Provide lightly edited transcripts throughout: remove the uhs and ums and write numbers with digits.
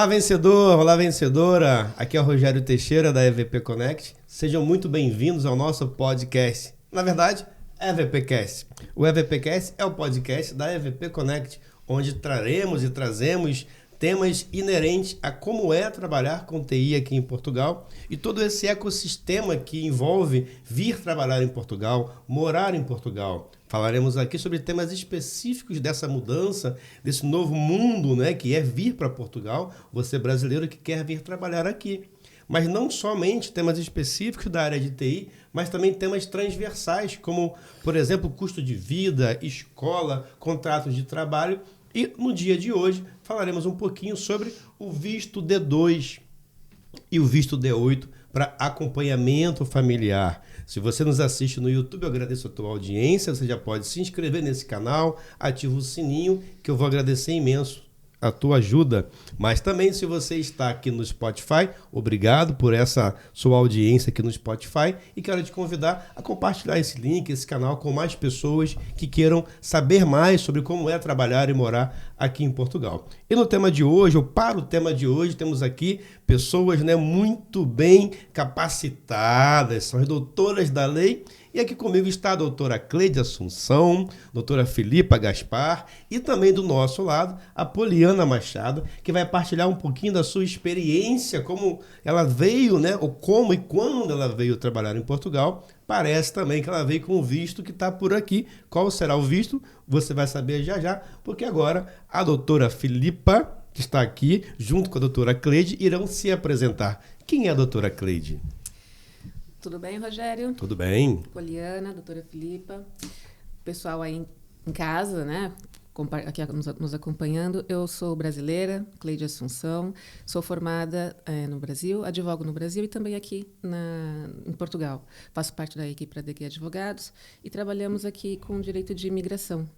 Olá, vencedor! Olá, vencedora! Aqui é o Rogério Teixeira, da EVP Connect. Sejam muito bem-vindos ao nosso podcast. Na verdade, EVPcast. O EVPcast é o podcast da EVP Connect, onde traremos e trazemos temas inerentes a como é trabalhar com TI aqui em Portugal e todo esse ecossistema que envolve vir trabalhar em Portugal, morar em Portugal. Falaremos aqui sobre temas específicos dessa mudança, desse novo mundo, né, que é vir para Portugal, você brasileiro que quer vir trabalhar aqui. Mas não somente temas específicos da área de TI, mas também temas transversais, como, por exemplo, custo de vida, escola, contratos de trabalho. E no dia de hoje falaremos um pouquinho sobre o visto D2 e o visto D8 para acompanhamento familiar. Se você nos assiste no YouTube, eu agradeço a tua audiência. Você já pode se inscrever nesse canal, ativa o sininho, que eu vou agradecer imenso a tua ajuda. Mas também, se você está aqui no Spotify, obrigado por essa sua audiência aqui no Spotify e quero te convidar a compartilhar esse link, esse canal com mais pessoas que queiram saber mais sobre como é trabalhar e morar aqui em Portugal. E no tema de hoje, ou para o tema de hoje, temos aqui pessoas, né, muito bem capacitadas, são as doutoras da lei. E aqui comigo está a doutora Cleide Assunção, doutora Filipa Gaspar e também do nosso lado a Poliana Machado, que vai partilhar um pouquinho da sua experiência, como ela veio, né, ou como e quando ela veio trabalhar em Portugal. Parece também que ela veio com o visto que está por aqui. Qual será o visto? Você vai saber já já, porque agora a doutora Filipa, que está aqui, junto com a doutora Cleide, irão se apresentar. Quem é a doutora Cleide? Tudo bem, Rogério? Tudo bem. Poliana, doutora Filipa, pessoal aí em casa, né? Aqui nos acompanhando. Eu sou brasileira, Cleide Assunção, sou formada no Brasil, advogo no Brasil e também aqui em Portugal. Faço parte da equipe da DG Advogados e trabalhamos aqui com direito de imigração.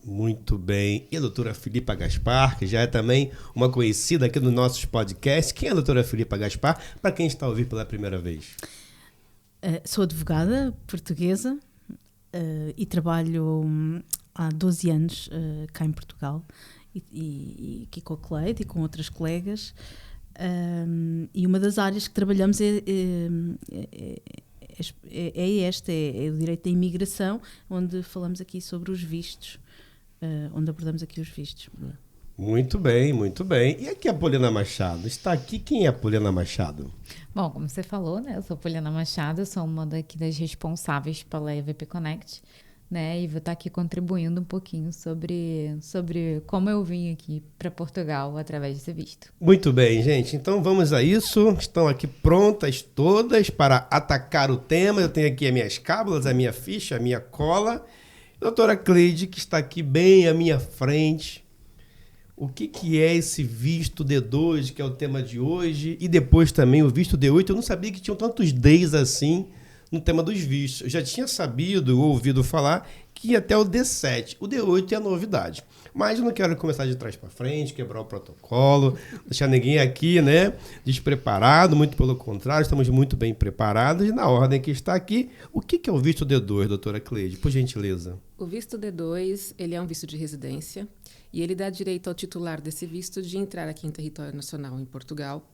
Muito bem. E a doutora Filipa Gaspar, que já é também uma conhecida aqui nos nossos podcasts. Quem é a doutora Filipa Gaspar, para quem está a ouvir pela primeira vez? Sou advogada portuguesa e trabalho há 12 anos cá em Portugal e aqui com a Cleide e com outras colegas. E uma das áreas que trabalhamos é o direito da imigração, onde falamos aqui sobre os vistos, onde abordamos aqui os vistos. Muito bem, muito bem. E aqui a Poliana Machado? Está aqui, quem é a Poliana Machado? Bom, como você falou, né? Eu sou Poliana Machado, eu sou uma das responsáveis pela EVP Connect, né? E vou estar aqui contribuindo um pouquinho sobre como eu vim aqui para Portugal através desse visto. Muito bem, gente. Então vamos a isso. Estão aqui prontas todas para atacar o tema. Eu tenho aqui as minhas cábulas, a minha ficha, a minha cola. Doutora Cleide, que está aqui bem à minha frente. O que é esse visto D2, que é o tema de hoje, e depois também o visto D8? Eu não sabia que tinham tantos Ds assim no tema dos vistos. Eu já tinha sabido ou ouvido falar que ia até o D7. O D8 é a novidade. Mas eu não quero começar de trás para frente, quebrar o protocolo, deixar ninguém aqui, né, despreparado. Muito pelo contrário, estamos muito bem preparados. E na ordem que está aqui, o que é o visto D2, doutora Cleide? Por gentileza. O visto D2, ele é um visto de residência e ele dá direito ao titular desse visto de entrar aqui em território nacional, em Portugal,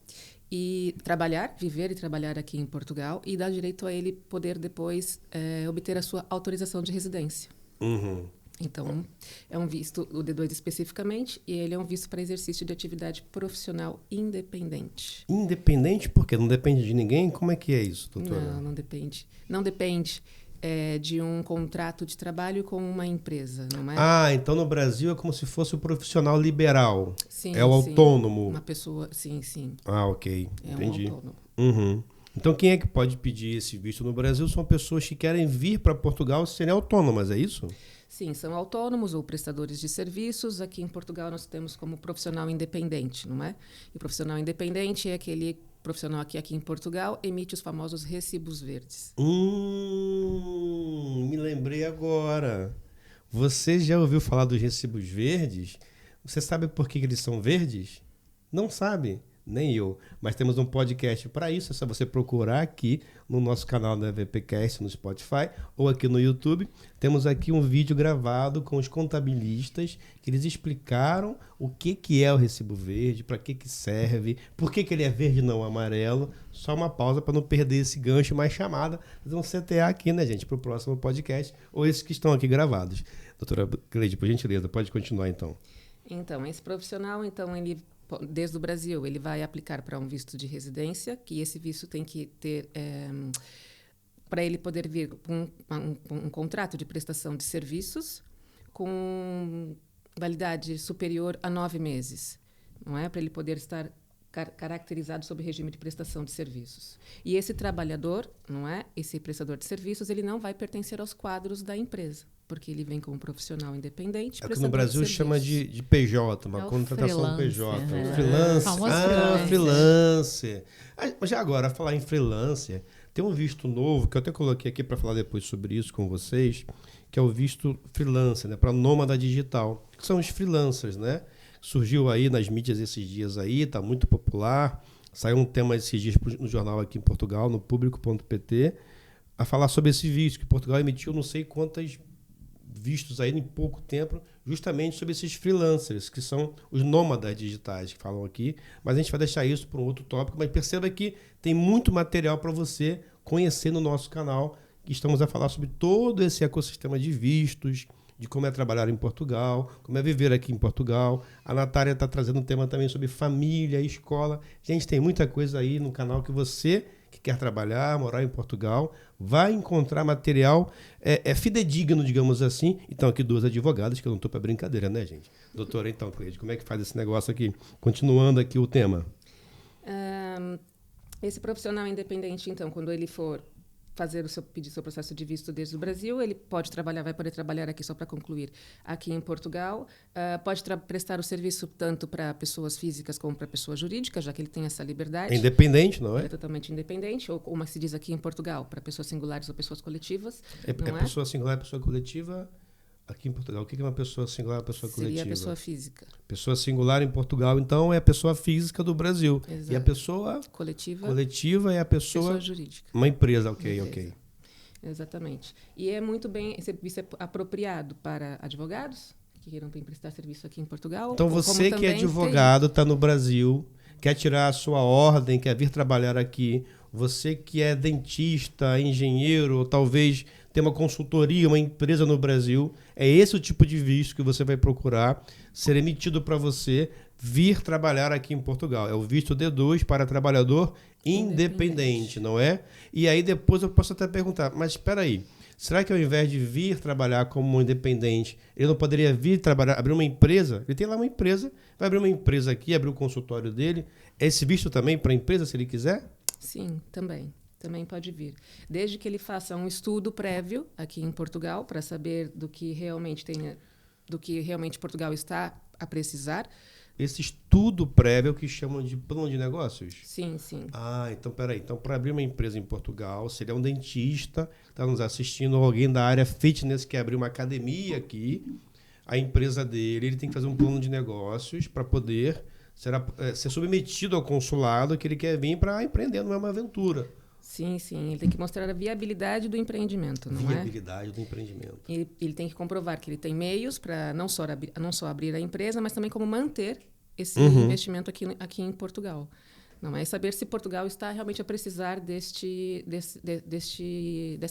e trabalhar, viver e trabalhar aqui em Portugal, e dá direito a ele poder depois obter a sua autorização de residência. Uhum. Então, é um visto, o D2 especificamente, e ele é um visto para exercício de atividade profissional independente. Independente por quê? Não depende de ninguém? Como é que é isso, doutora? Não depende. Não depende de um contrato de trabalho com uma empresa, não é? Ah, então no Brasil é como se fosse o profissional liberal. Sim, é o autônomo. Uma pessoa, sim. Ah, ok. É Entendi. um autônomo. Uhum. Então quem é que pode pedir esse visto no Brasil? São pessoas que querem vir para Portugal serem autônomas, é isso? Sim, são autônomos ou prestadores de serviços. Aqui em Portugal nós temos como profissional independente, não é? E o profissional independente é aquele profissional que aqui em Portugal emite os famosos recibos verdes. Me lembrei agora. Você já ouviu falar dos recibos verdes? Você sabe por que eles são verdes? Não sabe? Nem eu. Mas temos um podcast para isso. É só você procurar aqui no nosso canal da EVPcast, no Spotify, ou aqui no YouTube. Temos aqui um vídeo gravado com os contabilistas, que eles explicaram o que é o recibo verde, para que serve, por que ele é verde e não amarelo. Só uma pausa para não perder esse gancho, mais chamada. Fazer um CTA aqui, né, gente, para o próximo podcast, ou esses que estão aqui gravados. Doutora Cleide, por gentileza, pode continuar então. Então, esse profissional, ele, desde o Brasil, ele vai aplicar para um visto de residência, que esse visto tem que ter, para ele poder vir com um contrato de prestação de serviços com validade superior a 9 meses, não é? Para ele poder estar caracterizado sob regime de prestação de serviços. E esse trabalhador, não é? Esse prestador de serviços, ele não vai pertencer aos quadros da empresa, porque ele vem como profissional independente. É que no Brasil chama de PJ, uma contratação PJ. Freelancer. Freelancer. Mas já agora, falar em freelancer, tem um visto novo, que eu até coloquei aqui para falar depois sobre isso com vocês, que é o visto freelancer, né, para nômada digital, que são os freelancers, né? Surgiu aí nas mídias esses dias aí, está muito popular. Saiu um tema esses dias no jornal aqui em Portugal, no público.pt, a falar sobre esse visto, que Portugal emitiu não sei quantas vistos aí em pouco tempo, justamente sobre esses freelancers, que são os nômadas digitais que falam aqui. Mas a gente vai deixar isso para um outro tópico. Mas perceba que tem muito material para você conhecer no nosso canal, que estamos a falar sobre todo esse ecossistema de vistos, de como é trabalhar em Portugal, como é viver aqui em Portugal. A Natália está trazendo um tema também sobre família, escola. Gente, tem muita coisa aí no canal que você que quer trabalhar, morar em Portugal, vai encontrar material fidedigno, digamos assim. Então, aqui duas advogadas, que eu não estou para brincadeira, né, gente? Doutora, então, Cleide, como é que faz esse negócio aqui? Continuando aqui o tema. Esse profissional independente, então, quando ele for pedir seu processo de visto desde o Brasil, ele vai poder trabalhar aqui, só para concluir, aqui em Portugal, pode prestar o serviço tanto para pessoas físicas como para pessoas jurídicas, já que ele tem essa liberdade. É independente, não é? É totalmente independente, ou como se diz aqui em Portugal, para pessoas singulares ou pessoas coletivas. Pessoa singular e pessoa coletiva. Aqui em Portugal, o que é uma pessoa singular e uma pessoa coletiva? Seria a pessoa física. Pessoa singular em Portugal, então, é a pessoa física do Brasil. Exato. E a pessoa coletiva é a pessoa jurídica. Uma empresa, ok. Exatamente. E é muito bem, esse serviço é apropriado para advogados que queiram prestar serviço aqui em Portugal. Então, você que é advogado, está no Brasil, quer tirar a sua ordem, quer vir trabalhar aqui, você que é dentista, engenheiro, ou talvez tem uma consultoria, uma empresa no Brasil, é esse o tipo de visto que você vai procurar ser emitido para você vir trabalhar aqui em Portugal. É o visto D2 para trabalhador independente, não é? E aí depois eu posso até perguntar, mas espera aí, será que ao invés de vir trabalhar como independente, ele não poderia vir trabalhar, abrir uma empresa? Ele tem lá uma empresa, vai abrir uma empresa aqui, abrir o consultório dele. É esse visto também para a empresa, se ele quiser? Sim, também. Também pode vir. Desde que ele faça um estudo prévio aqui em Portugal para saber do que realmente Portugal está a precisar. Esse estudo prévio é o que chamam de plano de negócios? Sim. Então peraí. Então, para abrir uma empresa em Portugal, se ele é um dentista, está nos assistindo, ou alguém da área fitness que abrir uma academia aqui, a empresa dele, ele tem que fazer um plano de negócios para poder ser submetido ao consulado que ele quer vir para empreender, não é uma aventura. Sim. Ele tem que mostrar a viabilidade do empreendimento, não é? Viabilidade do empreendimento. Ele tem que comprovar que ele tem meios para não só abrir a empresa, mas também como manter esse investimento aqui em Portugal. Não é? E saber se Portugal está realmente a precisar dessa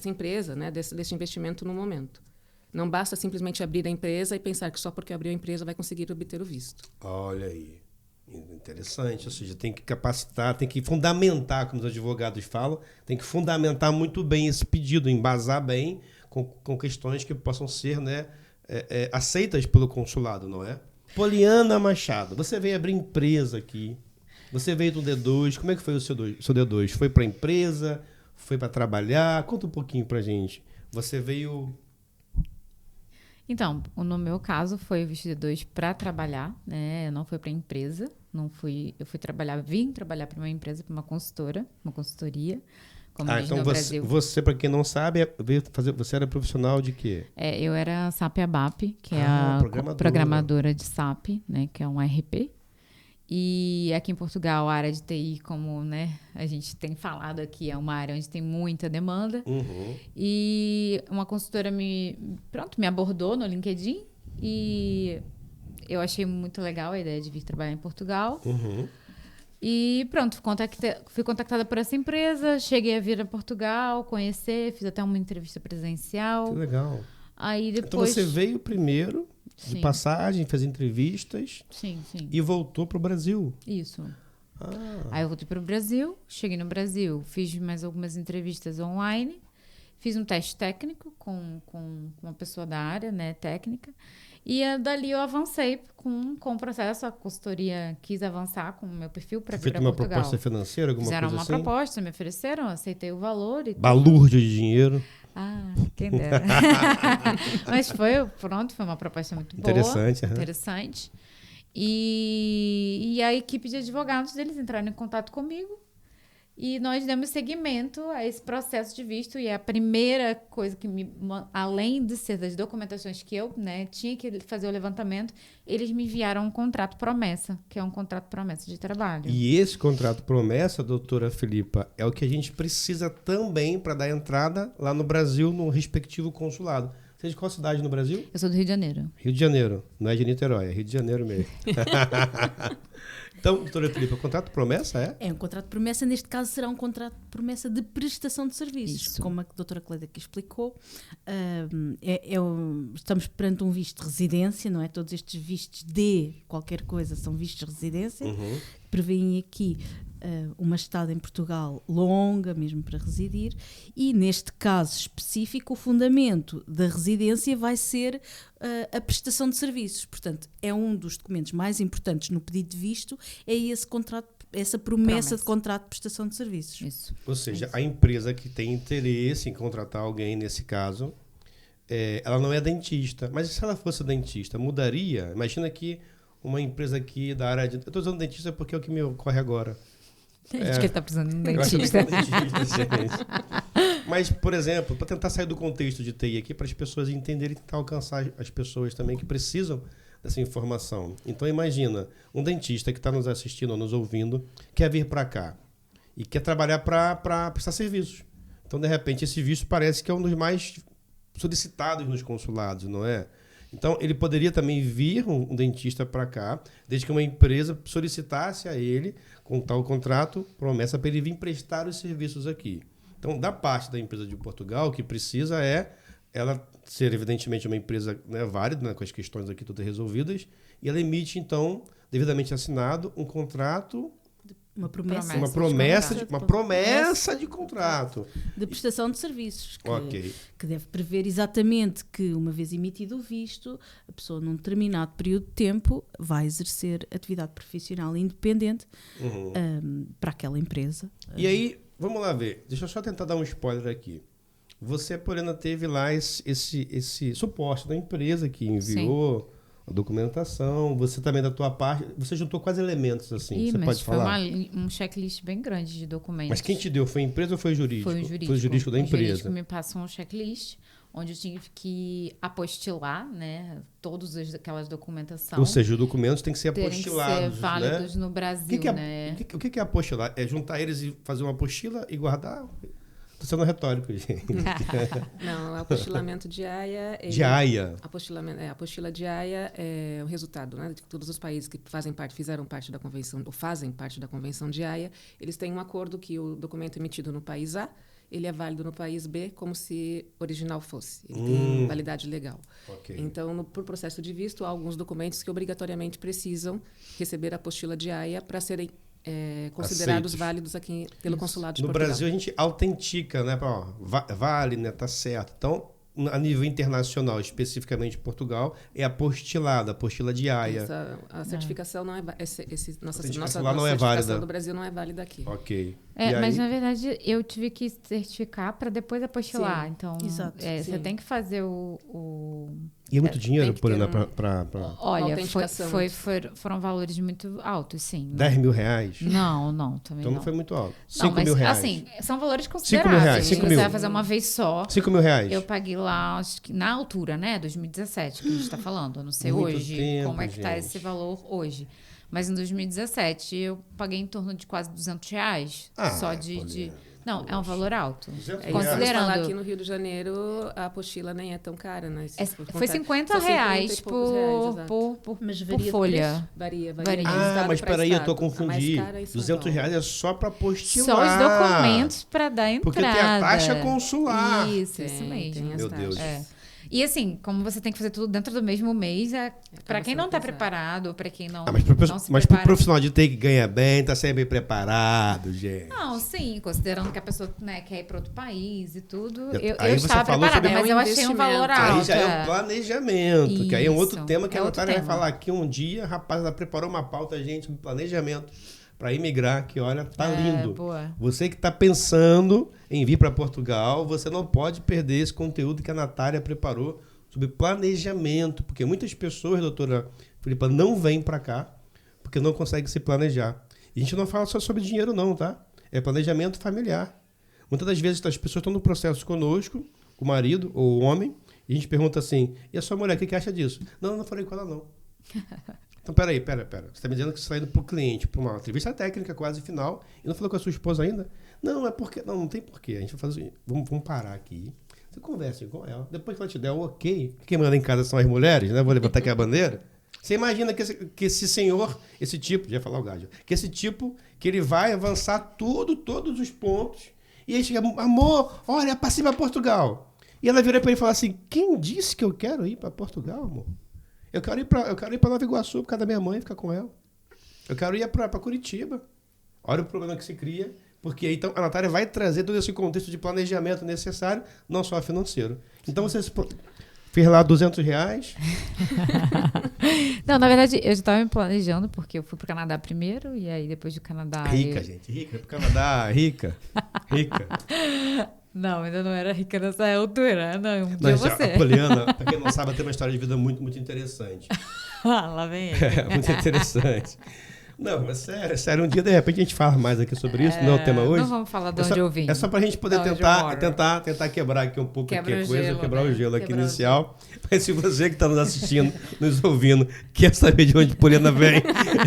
empresa, né? desse investimento no momento. Não basta simplesmente abrir a empresa e pensar que só porque abriu a empresa vai conseguir obter o visto. Olha aí. Interessante, ou seja, tem que capacitar, tem que fundamentar, como os advogados falam, tem que fundamentar muito bem esse pedido, embasar bem com questões que possam ser, né, aceitas pelo consulado, não é? Poliana Machado, você veio abrir empresa aqui, você veio do D2, como é que foi o seu D2? Foi para empresa? Foi para trabalhar? Conta um pouquinho para gente. Você veio... Então, no meu caso, foi o visto D2 para trabalhar, né? Não foi para empresa, eu vim trabalhar para uma empresa, para uma consultoria, como diz então no Brasil. Você, para quem não sabe, você era profissional de quê? Eu era SAP ABAP, que é a programadora de SAP, né? Que é um RP. E aqui em Portugal, a área de TI, como, né, a gente tem falado aqui, é uma área onde tem muita demanda. E uma consultora me abordou no LinkedIn e eu achei muito legal a ideia de vir trabalhar em Portugal. E pronto, fui contactada por essa empresa, cheguei a vir a Portugal, conhecer, fiz até uma entrevista presencial. Que legal. Aí depois... Então você veio primeiro de passagem, fez entrevistas Sim. e voltou para o Brasil. Isso. Aí eu voltei para o Brasil, cheguei no Brasil, fiz mais algumas entrevistas online, fiz um teste técnico com uma pessoa da área, né, técnica, e dali eu avancei com o processo. A consultoria quis avançar com o meu perfil para vir para Portugal. Feito uma proposta financeira, alguma Fizeram coisa assim? uma proposta, me ofereceram, aceitei o valor. E balúrdio de dinheiro. Quem dera. Mas foi uma proposta muito boa. Interessante. E a equipe de advogados deles entraram em contato comigo e nós demos seguimento a esse processo de visto. E a primeira coisa que além de ser das documentações que eu, né, tinha que fazer o levantamento, eles me enviaram um contrato promessa, que é um contrato promessa de trabalho. E esse contrato promessa, doutora Filipa, é o que a gente precisa também para dar entrada lá no Brasil, no respectivo consulado. Você é de qual cidade no Brasil? Eu sou do Rio de Janeiro. Rio de Janeiro, não é de Niterói, é Rio de Janeiro mesmo. Então, doutora Filipa, contrato promessa é? É um contrato de promessa, neste caso será um contrato de promessa de prestação de serviços. Isso. Como a doutora Cleide aqui explicou, estamos perante um visto de residência, não é? Todos estes vistos de qualquer coisa são vistos de residência, prevêem aqui uma estada em Portugal longa, mesmo para residir, e neste caso específico o fundamento da residência vai ser a prestação de serviços. Portanto, é um dos documentos mais importantes no pedido de visto, é esse contrato, essa promessa de contrato de prestação de serviços. Isso. Ou seja, a empresa que tem interesse em contratar alguém, nesse caso, ela não é dentista, mas se ela fosse dentista, mudaria? Imagina que uma empresa aqui da área de... Eu estou usando dentista porque é o que me ocorre agora. Acho que ele está precisando de um Eu acho que dentista. eu sou dentista, gente. Mas, por exemplo, para tentar sair do contexto de TI aqui, para as pessoas entenderem e tentar alcançar as pessoas também que precisam dessa informação. Então, imagina, um dentista que está nos assistindo ou nos ouvindo, quer vir para cá e quer trabalhar para prestar serviços. Então, de repente, esse visto parece que é um dos mais solicitados nos consulados, não é? Então, ele poderia também vir, um dentista, para cá, desde que uma empresa solicitasse a ele, com tal contrato, promessa para ele vir prestar os serviços aqui. Então, da parte da empresa de Portugal, o que precisa é ela ser, evidentemente, uma empresa, né, válida, né, com as questões aqui todas resolvidas, e ela emite, então, devidamente assinado, um contrato... Uma promessa de contrato. De prestação de serviços. Ok. Que deve prever exatamente que, uma vez emitido o visto, a pessoa, num determinado período de tempo, vai exercer atividade profissional independente para aquela empresa. E aí, vamos lá ver. Deixa eu só tentar dar um spoiler aqui. Você, Poliana, teve lá esse suporte da empresa que enviou... a documentação, você também da tua parte, você juntou quais elementos assim? Você pode falar? Foi um checklist bem grande de documentos. Mas quem te deu? Foi a empresa ou foi o jurídico? Foi o jurídico. Foi o jurídico da empresa. O jurídico me passou um checklist onde eu tinha que apostilar, né, todas aquelas documentações. Ou seja, os documentos têm que ser apostilados, tem que ser válidos, né, no Brasil, né? O que é apostilar? É juntar eles e fazer uma apostila e guardar? Estou sendo retórico, gente. Não, o apostilamento de AIA... De AIA? A apostila de AIA é o resultado, né, de todos os países que fizeram parte da convenção, ou fazem parte da convenção de AIA, eles têm um acordo que o documento emitido no país A, ele é válido no país B como se original fosse. Ele tem validade legal. Okay. Então, por processo de visto, há alguns documentos que obrigatoriamente precisam receber a apostila de AIA para serem considerados válidos aqui pelo consulado de Portugal. No Brasil, a gente autentica, né? Vale, né? Tá certo. Então, a nível internacional, especificamente Portugal, é apostilada, apostila de AIA. A certificação não é nossa válida. Do Brasil não é válida aqui. Ok. Mas, na verdade, eu tive que certificar para depois apostilar. Sim, então, exato, você tem que fazer o... E é muito dinheiro, Poliana, para... Olha, foram valores muito altos, sim. 10 mil reais? Não, também então não foi muito alto. 5 mil reais? Assim, são valores consideráveis. 5 mil reais. Você vai fazer uma vez só. 5 mil reais? Eu paguei lá, acho que na altura, né? 2017, que a gente está falando. Eu não sei muito hoje tempo, como é que está esse valor hoje. Mas em 2017 eu paguei em torno de quase R$200. Só de... Não, é um valor alto. Considerando aqui no Rio de Janeiro, a apostila nem é tão cara, né? Foi R$50 por folha. Varia. Mas peraí, eu tô confundindo. R$200 é só para apostilar. Só os documentos para dar entrada. Porque tem a taxa consular. Isso mesmo. Meu Deus. E assim, como você tem que fazer tudo dentro do mesmo mês, para quem não está preparado, para quem não, mas para o profissional de TI que ganha bem, tá sempre preparado, gente. Não, sim, considerando que a pessoa, né, quer ir para outro país e tudo, eu você estava preparada, mas eu achei um valor alto. Aí já é um planejamento, que aí é um outro tema que a Natália vai tema. falar aqui um dia. Rapaz, ela preparou uma pauta, gente, sobre planejamento para imigrar, que olha, tá lindo. Boa. Você que está pensando em vir para Portugal, você não pode perder esse conteúdo que a Natália preparou sobre planejamento, porque muitas pessoas, doutora Filipa, não vêm para cá porque não conseguem se planejar. E a gente não fala só sobre dinheiro não, tá? É planejamento familiar. Muitas das vezes as pessoas estão no processo conosco, o marido ou o homem, e a gente pergunta assim, e a sua mulher, o que acha disso? Não falei com ela não. Então, pera. Você está me dizendo que você está indo para o cliente, para uma entrevista técnica quase final, e não falou com a sua esposa ainda? Não, é porque... Não tem porquê. A gente vai fazer... Vamos parar aqui. Você conversa com ela. Depois que ela te der o ok, quem manda em casa são as mulheres, né? Vou levantar aqui a bandeira. Você imagina que esse senhor, esse tipo, já ia falar o Gádio, que esse tipo, que ele vai avançar todos os pontos, e aí chega, amor, olha, passei para Portugal. E ela vira para ele e fala assim, quem disse que eu quero ir para Portugal, amor? Eu quero ir para Nova Iguaçu por causa da minha mãe, ficar com ela. Eu quero ir para Curitiba. Olha o problema que se cria, porque aí, então a Natália vai trazer todo esse contexto de planejamento necessário, não só financeiro. Então você fez lá R$200. Não, na verdade, eu já estava me planejando, porque eu fui para o Canadá primeiro, e aí depois do Canadá... Rica, gente, rica. Para o Canadá, rica. Não, ainda não era rica nessa altura. Não, dia você. A Poliana, para quem não sabe, tem uma história de vida muito, muito interessante. Lá vem ele. Muito interessante. Não, mas sério, um dia, de repente, a gente fala mais aqui sobre isso, não é o tema hoje. Não vamos falar de onde eu vim. É só pra gente poder tentar quebrar aqui um pouco qualquer coisa, quebrar o gelo aqui inicial. Mas se você que está nos assistindo, nos ouvindo, quer saber de onde Poliana vem,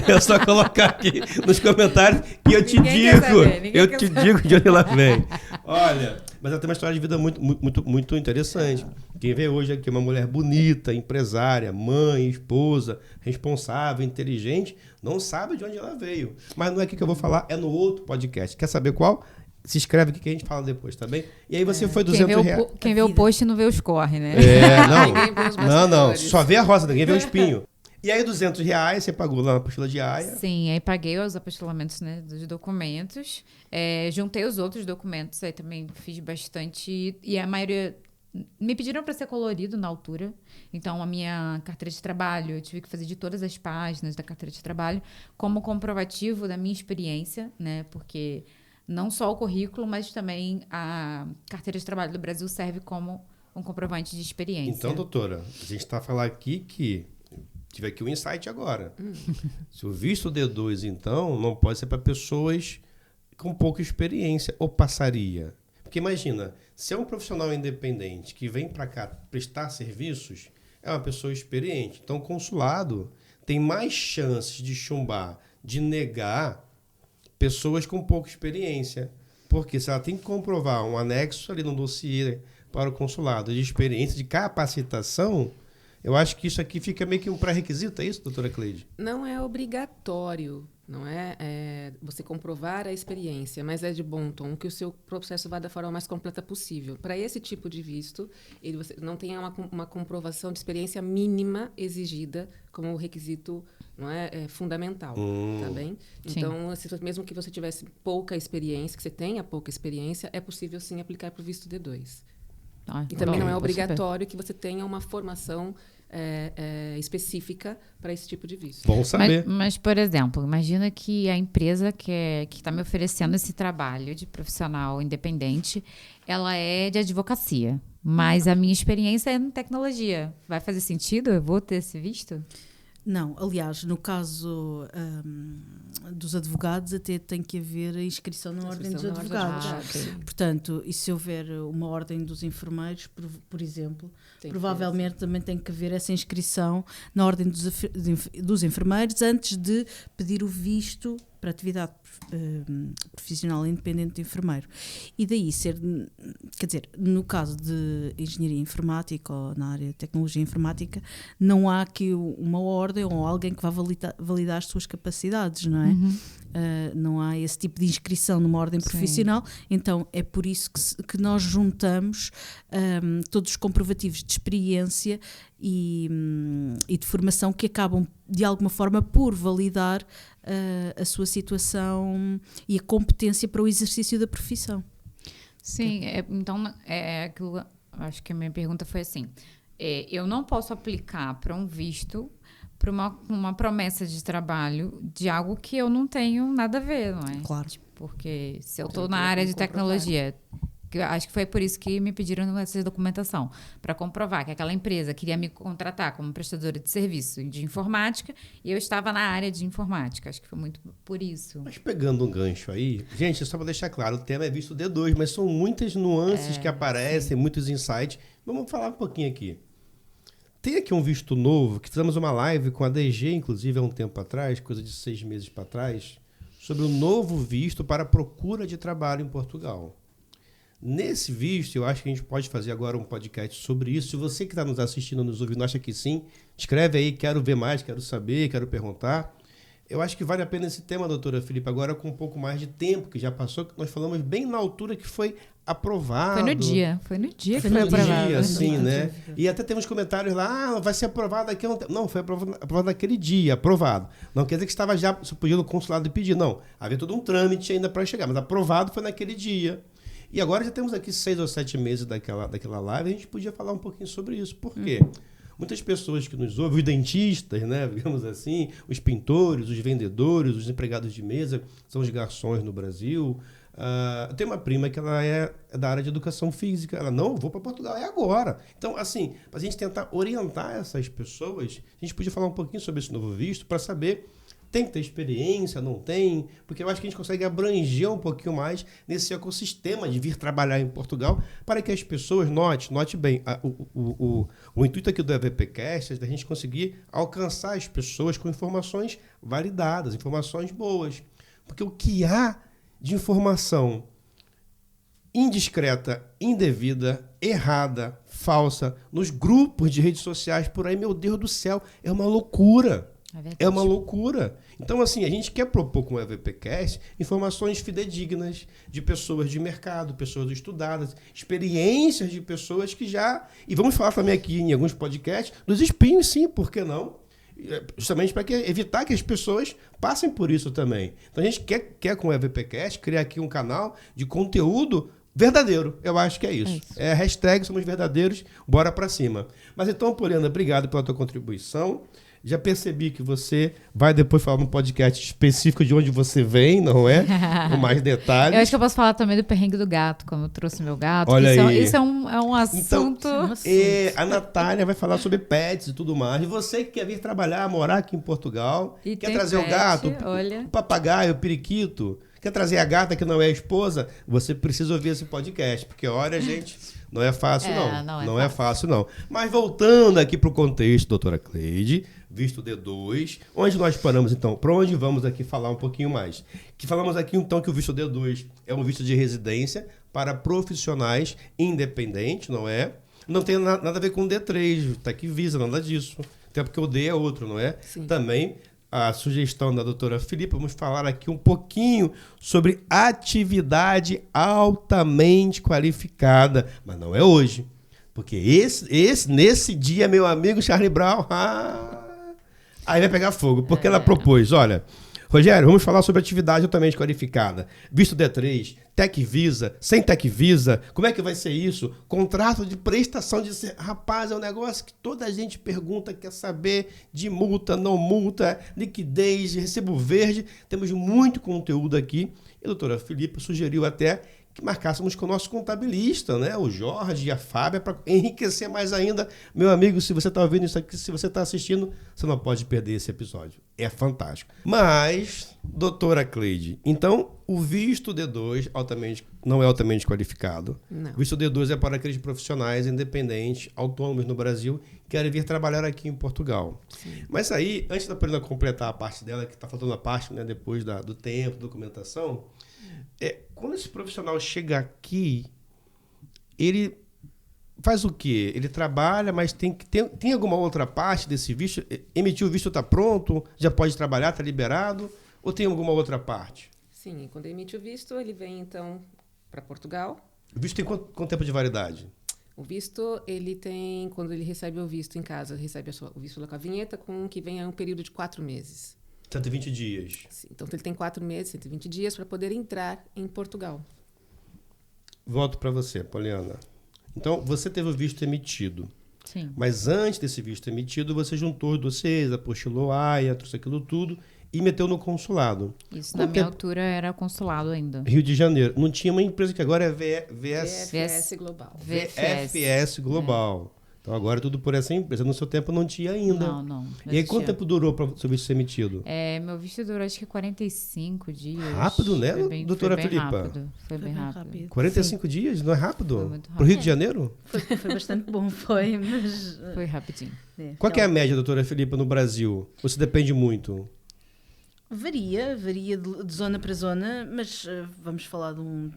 é só colocar aqui nos comentários que eu te digo de onde ela vem. Olha, mas ela tem uma história de vida muito interessante. Quem vê hoje aqui é uma mulher bonita, empresária, mãe, esposa, responsável, inteligente, não sabe de onde ela veio. Mas não é aqui que eu vou falar, é no outro podcast. Quer saber qual? Se inscreve aqui que a gente fala depois, tá bem? E aí você foi R$200. Quem vê o post não vê os corre, né? Não. Só vê a rosa, ninguém vê o espinho. E aí R$200 você pagou lá na apostila diária? Sim, aí paguei os apostilamentos, né, dos documentos. Juntei os outros documentos, aí também fiz bastante. E a maioria... Me pediram para ser colorido na altura, então a minha carteira de trabalho, eu tive que fazer de todas as páginas da carteira de trabalho como comprovativo da minha experiência, né? Porque não só o currículo, mas também a carteira de trabalho do Brasil serve como um comprovante de experiência. Então, doutora, a gente está falando aqui que tive aqui um insight agora. Se o visto D2, então, não pode ser para pessoas com pouca experiência, ou passaria? Porque imagina, se é um profissional independente que vem para cá prestar serviços, é uma pessoa experiente. Então, o consulado tem mais chances de chumbar, de negar pessoas com pouca experiência. Porque se ela tem que comprovar um anexo ali no dossiê para o consulado de experiência, de capacitação, eu acho que isso aqui fica meio que um pré-requisito, é isso, doutora Cleide? Não é obrigatório, não é você comprovar a experiência, mas é de bom tom que o seu processo vá da forma mais completa possível. Para esse tipo de visto, você não tenha uma comprovação de experiência mínima exigida como requisito, não é fundamental, tá bem? Sim. Então, mesmo que você tivesse pouca experiência, que você tenha pouca experiência, é possível sim aplicar para o visto D2. E também não é obrigatório que você tenha uma formação específica para esse tipo de visto. Bom saber. Mas, por exemplo, imagina que a empresa que está me oferecendo esse trabalho de profissional independente, ela é de advocacia, mas a minha experiência é em tecnologia. Vai fazer sentido? Eu vou ter esse visto? Não, aliás, no caso dos advogados, até tem que haver a inscrição na Ordem dos Advogados. Portanto, e se houver uma Ordem dos Enfermeiros, por exemplo, provavelmente também tem que haver essa inscrição na Ordem dos Enfermeiros antes de pedir o visto para atividade profissional independente de enfermeiro. E daí ser, quer dizer, no caso de engenharia informática ou na área de tecnologia informática, não há aqui uma ordem ou alguém que vá validar as suas capacidades, não é? Não há esse tipo de inscrição numa ordem profissional, então é por isso que nós juntamos todos os comprovativos de experiência e de formação que acabam de alguma forma por validar a sua situação e a competência para o exercício da profissão. Sim, então aquilo, acho que a minha pergunta foi assim, eu não posso aplicar para um visto para uma promessa de trabalho de algo que eu não tenho nada a ver, não é? Claro. Porque se eu estou na área de tecnologia, que eu acho que foi por isso que me pediram essa documentação, para comprovar que aquela empresa queria me contratar como prestadora de serviço de informática e eu estava na área de informática. Acho que foi muito por isso. Mas pegando um gancho aí, gente, só para deixar claro, o tema é visto D2, mas são muitas nuances que aparecem, muitos insights. Vamos falar um pouquinho aqui. Tem aqui um visto novo, que fizemos uma live com a DG, inclusive, há um tempo atrás, coisa de 6 meses para trás, sobre o novo visto para procura de trabalho em Portugal. Nesse visto, eu acho que a gente pode fazer agora um podcast sobre isso. Se você que está nos assistindo, nos ouvindo, acha que sim, escreve aí, quero ver mais, quero saber, quero perguntar. Eu acho que vale a pena esse tema, doutora Filipa, agora com um pouco mais de tempo, que já passou, que nós falamos bem na altura que foi aprovado. Foi no dia que foi aprovado. Dia, assim, né? E até temos comentários lá, vai ser aprovado daqui a um tempo. Não, foi aprovado naquele dia, aprovado. Não quer dizer que estava já, se podia no consulado pedir, não. Havia todo um trâmite ainda para chegar, mas aprovado foi naquele dia. E agora já temos aqui 6 ou 7 meses daquela live, a gente podia falar um pouquinho sobre isso. Por quê? Muitas pessoas que nos ouvem, os dentistas, né, digamos assim, os pintores, os vendedores, os empregados de mesa, são os garçons no Brasil. Eu tenho uma prima que ela é da área de educação física. Ela, não, vou para Portugal, é agora. Então, assim, para a gente tentar orientar essas pessoas, a gente podia falar um pouquinho sobre esse novo visto para saber... Tem que ter experiência, não tem? Porque eu acho que a gente consegue abranger um pouquinho mais nesse ecossistema de vir trabalhar em Portugal para que as pessoas note bem, o intuito aqui do EVPcast é da gente conseguir alcançar as pessoas com informações validadas, informações boas. Porque o que há de informação indiscreta, indevida, errada, falsa, nos grupos de redes sociais por aí, meu Deus do céu, é uma loucura. É uma loucura. Então, assim, a gente quer propor com o EVPcast informações fidedignas de pessoas de mercado, pessoas estudadas, experiências de pessoas que já... E vamos falar também aqui em alguns podcasts dos espinhos, sim, por que não? Justamente para evitar que as pessoas passem por isso também. Então, a gente quer com o EVPcast criar aqui um canal de conteúdo verdadeiro. Eu acho que é isso. É a hashtag Somos Verdadeiros, bora para cima. Mas então, Poliana, obrigado pela tua contribuição. Já percebi que você vai depois falar num podcast específico de onde você vem, não é? Com mais detalhes. Eu acho que eu posso falar também do perrengue do gato, como eu trouxe meu gato. Olha aí. Isso é um assunto... Então, a Natália vai falar sobre pets e tudo mais. E você que quer vir trabalhar, morar aqui em Portugal, e quer trazer o gato, o papagaio, o periquito, quer trazer a gata que não é a esposa, você precisa ouvir esse podcast. Porque, olha, gente... Não é fácil, não. Não é fácil, não. Mas voltando aqui para o contexto, doutora Cleide, visto D2, onde nós paramos, então? Para onde vamos aqui falar um pouquinho mais? Que falamos aqui, então, que o visto D2 é um visto de residência para profissionais independentes, não é? Não tem nada a ver com o D3, tá aqui Visa, nada disso. Até porque o D é outro, não é? Sim. Também... A sugestão da doutora Filipa, vamos falar aqui um pouquinho sobre atividade altamente qualificada, mas não é hoje, porque nesse dia, meu amigo Charlie Brown, aí vai pegar fogo, porque ela propôs, olha, Rogério, vamos falar sobre atividade altamente qualificada, visto D3, Tec Visa, sem Tec Visa, como é que vai ser isso? Contrato de prestação de serviço. Rapaz, é um negócio que toda a gente pergunta, quer saber de multa, não multa, liquidez, recibo verde. Temos muito conteúdo aqui. E a doutora Filipa sugeriu até que marcássemos com o nosso contabilista, né? O Jorge e a Fábia, para enriquecer mais ainda. Meu amigo, se você está ouvindo isso aqui, se você está assistindo, você não pode perder esse episódio. É fantástico. Mas, doutora Cleide, então o visto D2 não é altamente qualificado. Não. O visto D2 é para aqueles profissionais independentes, autônomos no Brasil, que querem vir trabalhar aqui em Portugal. Sim. Mas aí, antes da Paulina completar a parte dela, que está faltando a parte, né, depois do tempo, documentação, quando esse profissional chega aqui, ele faz o quê? Ele trabalha, mas tem alguma outra parte desse visto? Emitiu o visto, está pronto? Já pode trabalhar, está liberado? Ou tem alguma outra parte? Sim, quando emite o visto, ele vem, então, para Portugal. O visto tem quanto tempo de validade? O visto, ele tem, quando ele recebe o visto em casa, recebe o visto lá com a vinheta, que vem a um período de 4 meses. 120 dias. Sim, então, ele tem 4 meses, 120 dias, para poder entrar em Portugal. Volto para você, Poliana. Então, você teve o visto emitido. Sim. Mas antes desse visto emitido, você juntou os dossiês, apostilou AIA, trouxe aquilo tudo e meteu no consulado. Isso, na minha altura, era consulado ainda. Rio de Janeiro. Não tinha uma empresa que agora é VFS Global. VFS Global. Então, agora tudo por essa empresa. No seu tempo não tinha ainda. Não. E aí, quanto tempo durou para o seu visto ser emitido? Meu visto durou, acho que 45 dias. Rápido, né, doutora foi bem Filipa? Rápido, foi bem rápido. 45 dias? Não é rápido? Foi muito rápido. Para o Rio de Janeiro? Foi bastante bom, mas... Foi rapidinho. Qual que é a média, doutora Filipa, no Brasil? Ou se depende muito? Varia de zona para zona, mas vamos falar de um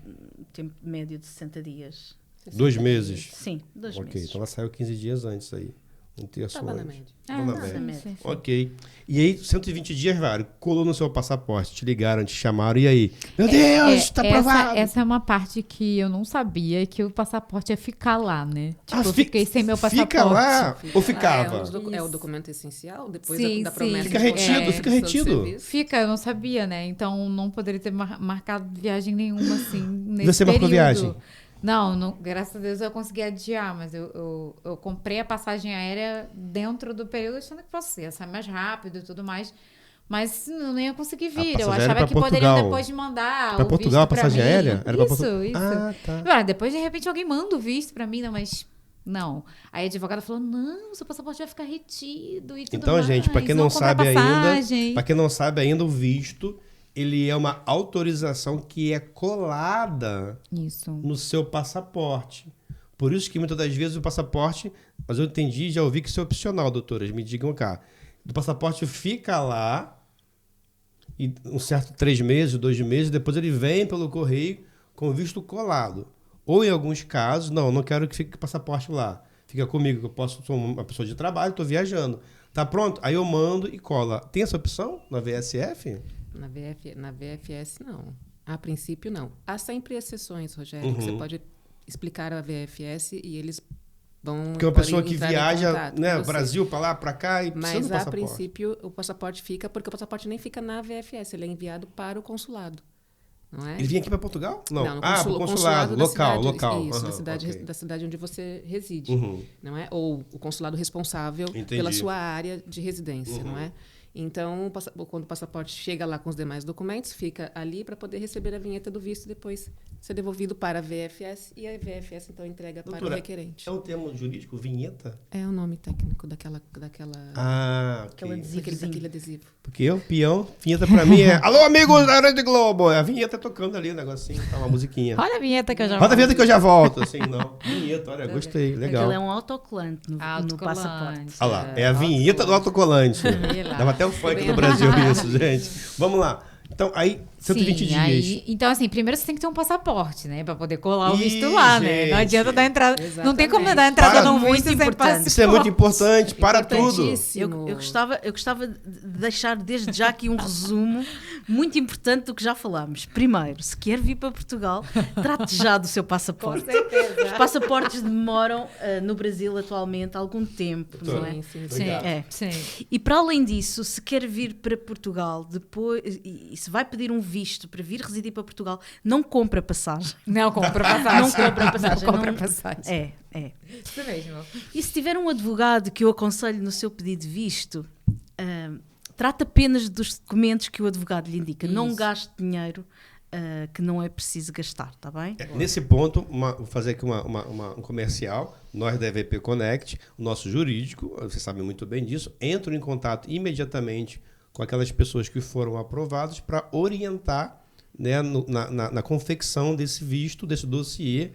tempo médio de 60 dias. 2 meses? Sim, 2 Ok, meses. então ela saiu 15 dias antes aí. Um terço Estava na antes. média. Estava na média. sim. Ok. E aí, 120 dias, vários. Colou no seu passaporte, te ligaram, te chamaram, e aí? Meu Deus, está aprovado! Essa é uma parte que eu não sabia, que o passaporte ia ficar lá, né? Tipo, eu fica- fiquei sem meu passaporte. Fica lá ou ficava? É o documento essencial, depois Sim, da sim. promessa. Fica de retido, concessão fica de retido. serviço. Fica, eu não sabia, né? Então não poderia ter marcado viagem nenhuma, assim, nesse Você marcou período. viagem? Não, graças a Deus eu consegui adiar, mas eu comprei a passagem aérea dentro do período, achando que fosse ia sair mais rápido e tudo mais. Mas eu não ia conseguir vir. Eu passagem era achava pra que Portugal. poderiam depois mandar Pra o Portugal, a visto pra passagem mim. aérea? Era pra Isso, Portugal? isso. Ah, tá. Agora, depois, de repente, alguém manda o visto pra mim, não, mas... Não. Aí a advogada falou, não, seu passaporte vai ficar retido e tudo Então, mais. gente, para quem não vão comprar sabe ainda, passagem. para quem não sabe ainda, o visto, ele é uma autorização que é colada Isso. no seu passaporte. Por isso que muitas das vezes o passaporte, mas eu entendi, já ouvi que isso é opcional, doutoras, me digam cá. O passaporte fica lá, e um certo 3 meses, 2 meses, depois ele vem pelo correio com o visto colado. Ou em alguns casos, não quero que fique o passaporte lá. Fica comigo, que eu sou uma pessoa de trabalho, estou viajando. Tá pronto? Aí eu mando e cola. Tem essa opção na VSF? Na VFS, não. A princípio, não. Há sempre exceções, Rogério, que você pode explicar a VFS e eles vão... Porque uma pessoa que entrar em viaja, contato né, com você. Brasil para lá, para cá e precisa Mas, do a passaporte. princípio, o passaporte fica, porque o passaporte nem fica na VFS, ele é enviado para o consulado. Não é? Ele vinha aqui para Portugal? Não. no para o consulado, da local. cidade, Isso, Aham, da ok. cidade onde você reside. Uhum. Não é? Ou o consulado responsável Entendi. pela sua área de residência, não é? Então, quando o passaporte chega lá com os demais documentos, fica ali para poder receber a vinheta do visto e depois ser devolvido para a VFS e a VFS, então, entrega para o Doutora, requerente. é um termo jurídico, vinheta? É o nome técnico daquela Ah, Aquela ok. adesivozinho. daquele adesivo. Porque eu, peão, vinheta pra mim é alô, amigos da Rede Globo! A vinheta tocando ali, o negocinho, tá uma musiquinha. Olha a vinheta que eu já Roda a vinheta que eu já volto, assim, não. Vinheta, olha, gostei, legal. Aquilo é um autocolante no passaporte. Olha lá, é a vinheta do autocolante. Dava até o funk no Brasil isso, gente. Vamos lá. Então, aí, 120 Sim, dias. aí, então, assim, primeiro você tem que ter um passaporte, né? Pra poder colar o Ih, visto lá, né? Não gente. adianta dar entrada. Não tem como Exatamente. dar entrada Para, num muito visto sem importante. passaporte. Isso é muito importante, para tudo. Importantíssimo. Eu gostava de deixar desde já aqui um resumo muito importante do que já falámos. Primeiro, se quer vir para Portugal, trate já do seu passaporte. Com certeza. Os passaportes demoram no Brasil atualmente algum tempo, não é? Sim. Obrigado. É. Sim. E para além disso, se quer vir para Portugal depois, e se vai pedir um visto para vir residir para Portugal, não compra passagem. Não compra passagem. Não compra passagem. Não compra não- passagem. É. Isso mesmo. E se tiver um advogado que eu aconselho no seu pedido de visto, trata apenas dos documentos que o advogado lhe indica. Não Isso. gaste dinheiro que não é preciso gastar, está bem? Nesse ponto, vou fazer aqui um comercial. Nós da EVP Connect, o nosso jurídico, vocês sabem muito bem disso, entram em contato imediatamente com aquelas pessoas que foram aprovadas para orientar, né, na confecção desse visto, desse dossiê,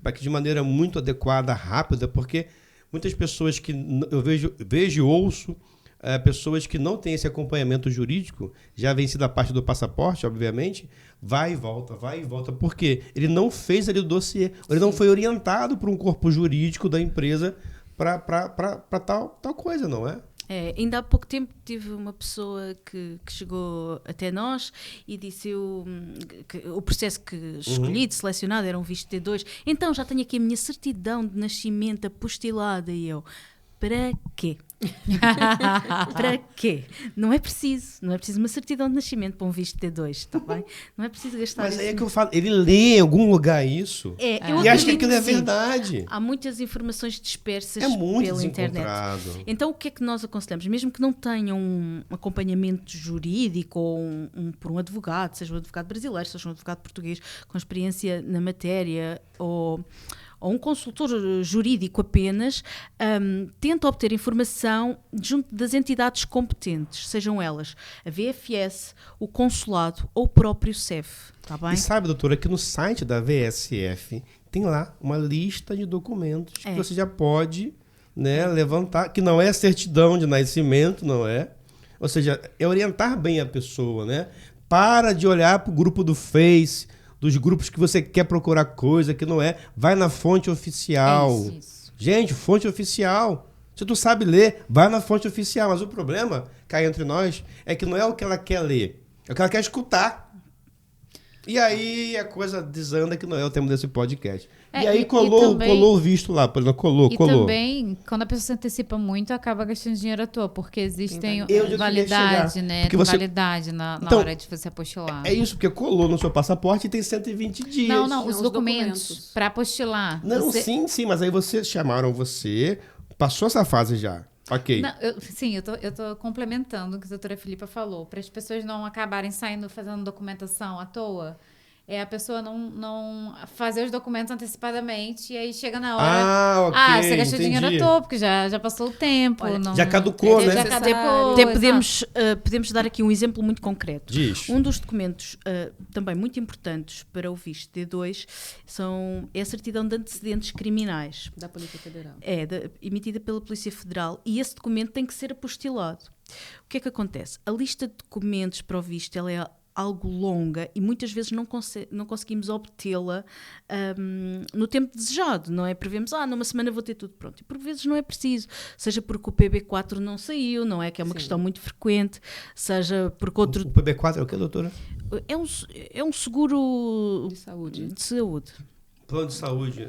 para que de maneira muito adequada, rápida, porque muitas pessoas que eu vejo e ouço, pessoas que não têm esse acompanhamento jurídico, já vencida a parte do passaporte, obviamente, vai e volta, porque ele não fez ali o dossiê, ele não foi orientado por um corpo jurídico da empresa para tal coisa, não é? Ainda há pouco tempo tive uma pessoa que chegou até nós e disse que o processo que escolhi, de selecionado, era um visto T2. Então já tenho aqui a minha certidão de nascimento apostilada. E eu, para quê? Para quê? Não é preciso uma certidão de nascimento para um visto T2, está bem? Não é preciso gastar. Mas aí é que eu falo, ele lê em algum lugar isso eu e acha que acredito aquilo é sim. verdade. Há muitas informações dispersas muito pela internet. desencontrado. Então o que é que nós aconselhamos? Mesmo que não tenham um acompanhamento jurídico ou por um advogado, seja um advogado brasileiro, seja um advogado português com experiência na matéria ou um consultor jurídico apenas, tenta obter informação junto das entidades competentes, sejam elas a VFS, o consulado ou o próprio CEF. Tá bem? E sabe, doutora, que no site da VSF tem lá uma lista de documentos que você já pode, né, levantar, que não é certidão de nascimento, não é? Ou seja, é orientar bem a pessoa, né? Para de olhar para o grupo do Face, dos grupos que você quer procurar coisa que não é. Vai na fonte oficial. Isso. Gente, fonte oficial. Se tu sabe ler, vai na fonte oficial. Mas o problema, cá entre nós, é que não é o que ela quer ler, é o que ela quer escutar. E aí a coisa desanda, que não é o tema desse podcast. E aí colou o visto lá, colou. Também, quando a pessoa se antecipa muito, acaba gastando dinheiro à toa, porque existem validade, né? Tem validade na hora de você apostilar. É isso, porque colou no seu passaporte e tem 120 dias. Não, os documentos para apostilar. Não, sim, mas aí chamaram você, passou essa fase já. Ok. Não, eu tô complementando o que a doutora Filipa falou, para as pessoas não acabarem fazendo documentação à toa. A pessoa não fazer os documentos antecipadamente e aí chega na hora. Você gastou dinheiro à toa, porque já passou o tempo. Olha, já caducou, né? Já caducou. Até podemos dar aqui um exemplo muito concreto. Diz. Um dos documentos também muito importantes para o visto D2 é a certidão de antecedentes criminais. Da Polícia Federal. Emitida pela Polícia Federal. E esse documento tem que ser apostilado. O que é que acontece? A lista de documentos para o visto, ela é algo longa e muitas vezes não conseguimos obtê-la no tempo desejado, não é? Prevemos, numa semana vou ter tudo pronto. E por vezes não é preciso, seja porque o PB4 não saiu, não é? Que é uma questão muito frequente, seja porque outro... O PB4 é o que, doutora? É um seguro de saúde. Plano de saúde.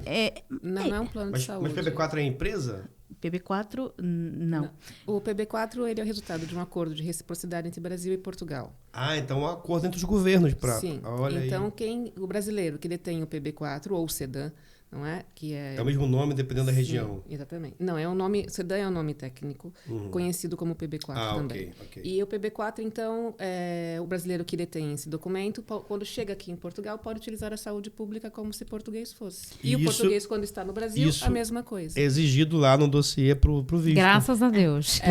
Não é um plano de saúde. Mas PB4 é empresa? PB4, não. O PB4 ele é o resultado de um acordo de reciprocidade entre Brasil e Portugal. Então um acordo entre os governos para... Sim. Então o brasileiro que detém o PB4 ou o SEDAN, não é? Que é o mesmo nome dependendo da região. Exatamente. Não, é um nome, SEDAN é um nome técnico, conhecido como PB4 também. Okay. E o PB4, então, o brasileiro que detém esse documento, quando chega aqui em Portugal, pode utilizar a saúde pública como se português fosse. E o português, quando está no Brasil, a mesma coisa. É exigido lá no dossiê pro visto. Graças a Deus.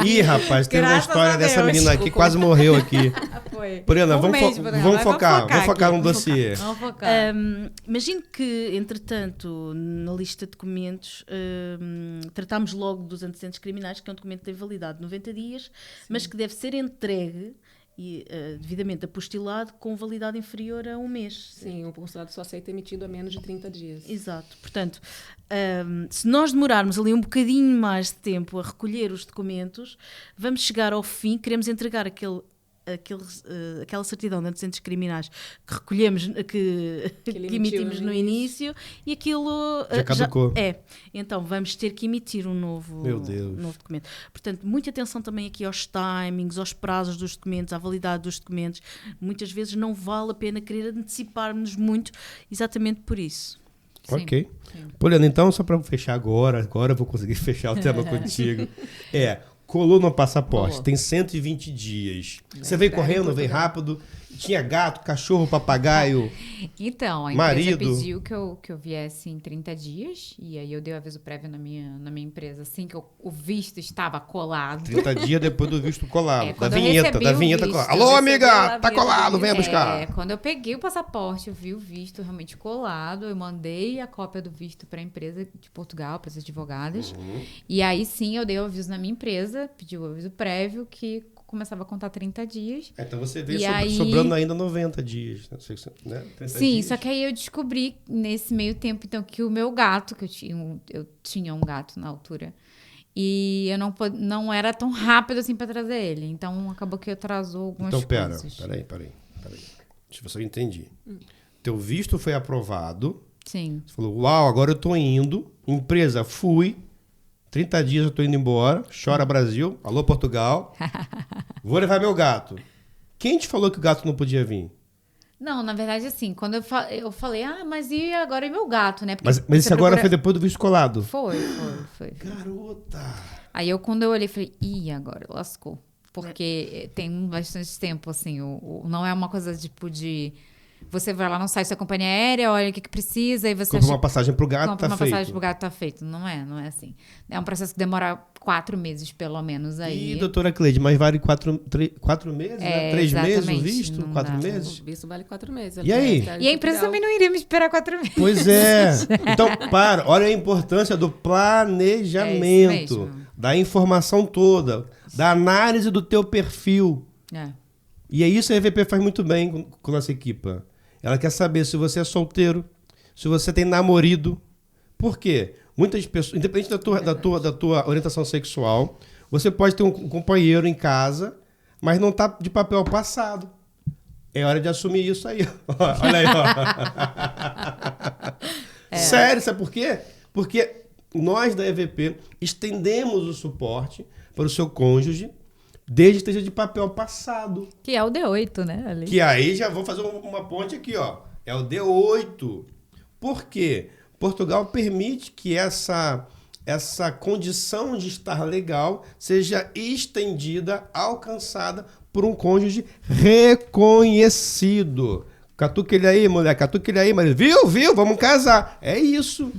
Ih, rapaz, tem uma história dessa menina aqui que quase morreu aqui. Foi. Poliana, vamos focar no dossiê. Vamos focar. Imagino que, entretanto, na lista de documentos, tratámos logo dos antecedentes criminais, que é um documento que tem validade de 90 dias, mas que deve ser entregue e devidamente apostilado com validade inferior a um mês. Sim, o consulado só aceita emitido a menos de 30 dias. Exato. Portanto, se nós demorarmos ali um bocadinho mais de tempo a recolher os documentos, vamos chegar ao fim, queremos entregar aquela certidão de antecedentes criminais que recolhemos, que emitimos no início, e aquilo já caducou. Então vamos ter que emitir um novo documento. Portanto, muita atenção também aqui aos timings, aos prazos dos documentos, à validade dos documentos. Muitas vezes não vale a pena querer antecipar-nos muito, exatamente por isso. Ok. Poliana, então, só para fechar agora eu vou conseguir fechar o tema contigo. Colou no passaporte, tem 120 dias. Você veio correndo, veio rápido. Tinha gato, cachorro, papagaio? Então, a empresa Marido. pediu que eu viesse em 30 dias. E aí eu dei o aviso prévio na minha empresa, assim que o visto estava colado. 30 dias depois do visto colado. Da Quando eu vinheta, recebi da o vinheta visto, colada. eu Alô, recebi amiga, a tá vinheta colado, do venha visto. buscar. Quando eu peguei o passaporte, eu vi o visto realmente colado, eu mandei a cópia do visto para a empresa de Portugal, para as advogadas. E aí sim eu dei o aviso na minha empresa, pedi o aviso prévio que começava a contar 30 dias. Então você veio E aí- sobrando ainda 90 dias. Né? 30 Sim, dias. só que aí eu descobri nesse meio tempo, então, que o meu gato, que eu tinha um gato na altura, e eu não era tão rápido assim para trazer ele. Então acabou que atrasou algumas Então, coisas. peraí. Deixa eu ver se eu entendi. Teu visto foi aprovado. Sim. Você falou, uau, agora eu tô indo. Empresa, fui. 30 dias eu tô indo embora. Chora Brasil. Alô, Portugal. Vou levar meu gato. Quem te falou que o gato não podia vir? Não, na verdade, assim, quando eu falei, mas e agora e meu gato, né? Porque Mas você isso agora procura- foi depois do visto colado. Foi. Garota. Aí quando eu olhei, falei, agora lascou. Porque tem bastante tempo, assim, não é uma coisa tipo de... Você vai lá no site da companhia aérea, olha o que precisa, e você Compra uma passagem pro gato, compra tá uma feito. passagem pro gato, tá feito. Não é assim. É um processo que demora 4 meses, pelo menos, aí. Ih, doutora Cleide, mas vale 4 meses, né? 3 meses o exatamente, visto? não 4 dá. meses? O visto vale 4 meses. E aí? E a empresa também não iria me esperar 4 meses. Pois é. Então, olha a importância do planejamento, É isso mesmo. da informação toda, da análise do teu perfil. É. E é isso que a EVP faz muito bem com a nossa equipa. Ela quer saber se você é solteiro, se você tem namorado. Por quê? Muitas pessoas, independente da tua orientação sexual, você pode ter um companheiro em casa, mas não tá de papel passado. É hora de assumir isso aí. Olha aí, ó. Sério, sabe por quê? Porque nós da EVP estendemos o suporte para o seu cônjuge, desde que esteja de papel passado. Que é o D8, né? Ali. Que aí já vou fazer uma ponte aqui, ó. É o D8. Por quê? Portugal permite que essa condição de estar legal seja estendida, alcançada por um cônjuge reconhecido. Catuca ele aí, mulher, catuca ele aí, mas viu, vamos casar. É isso.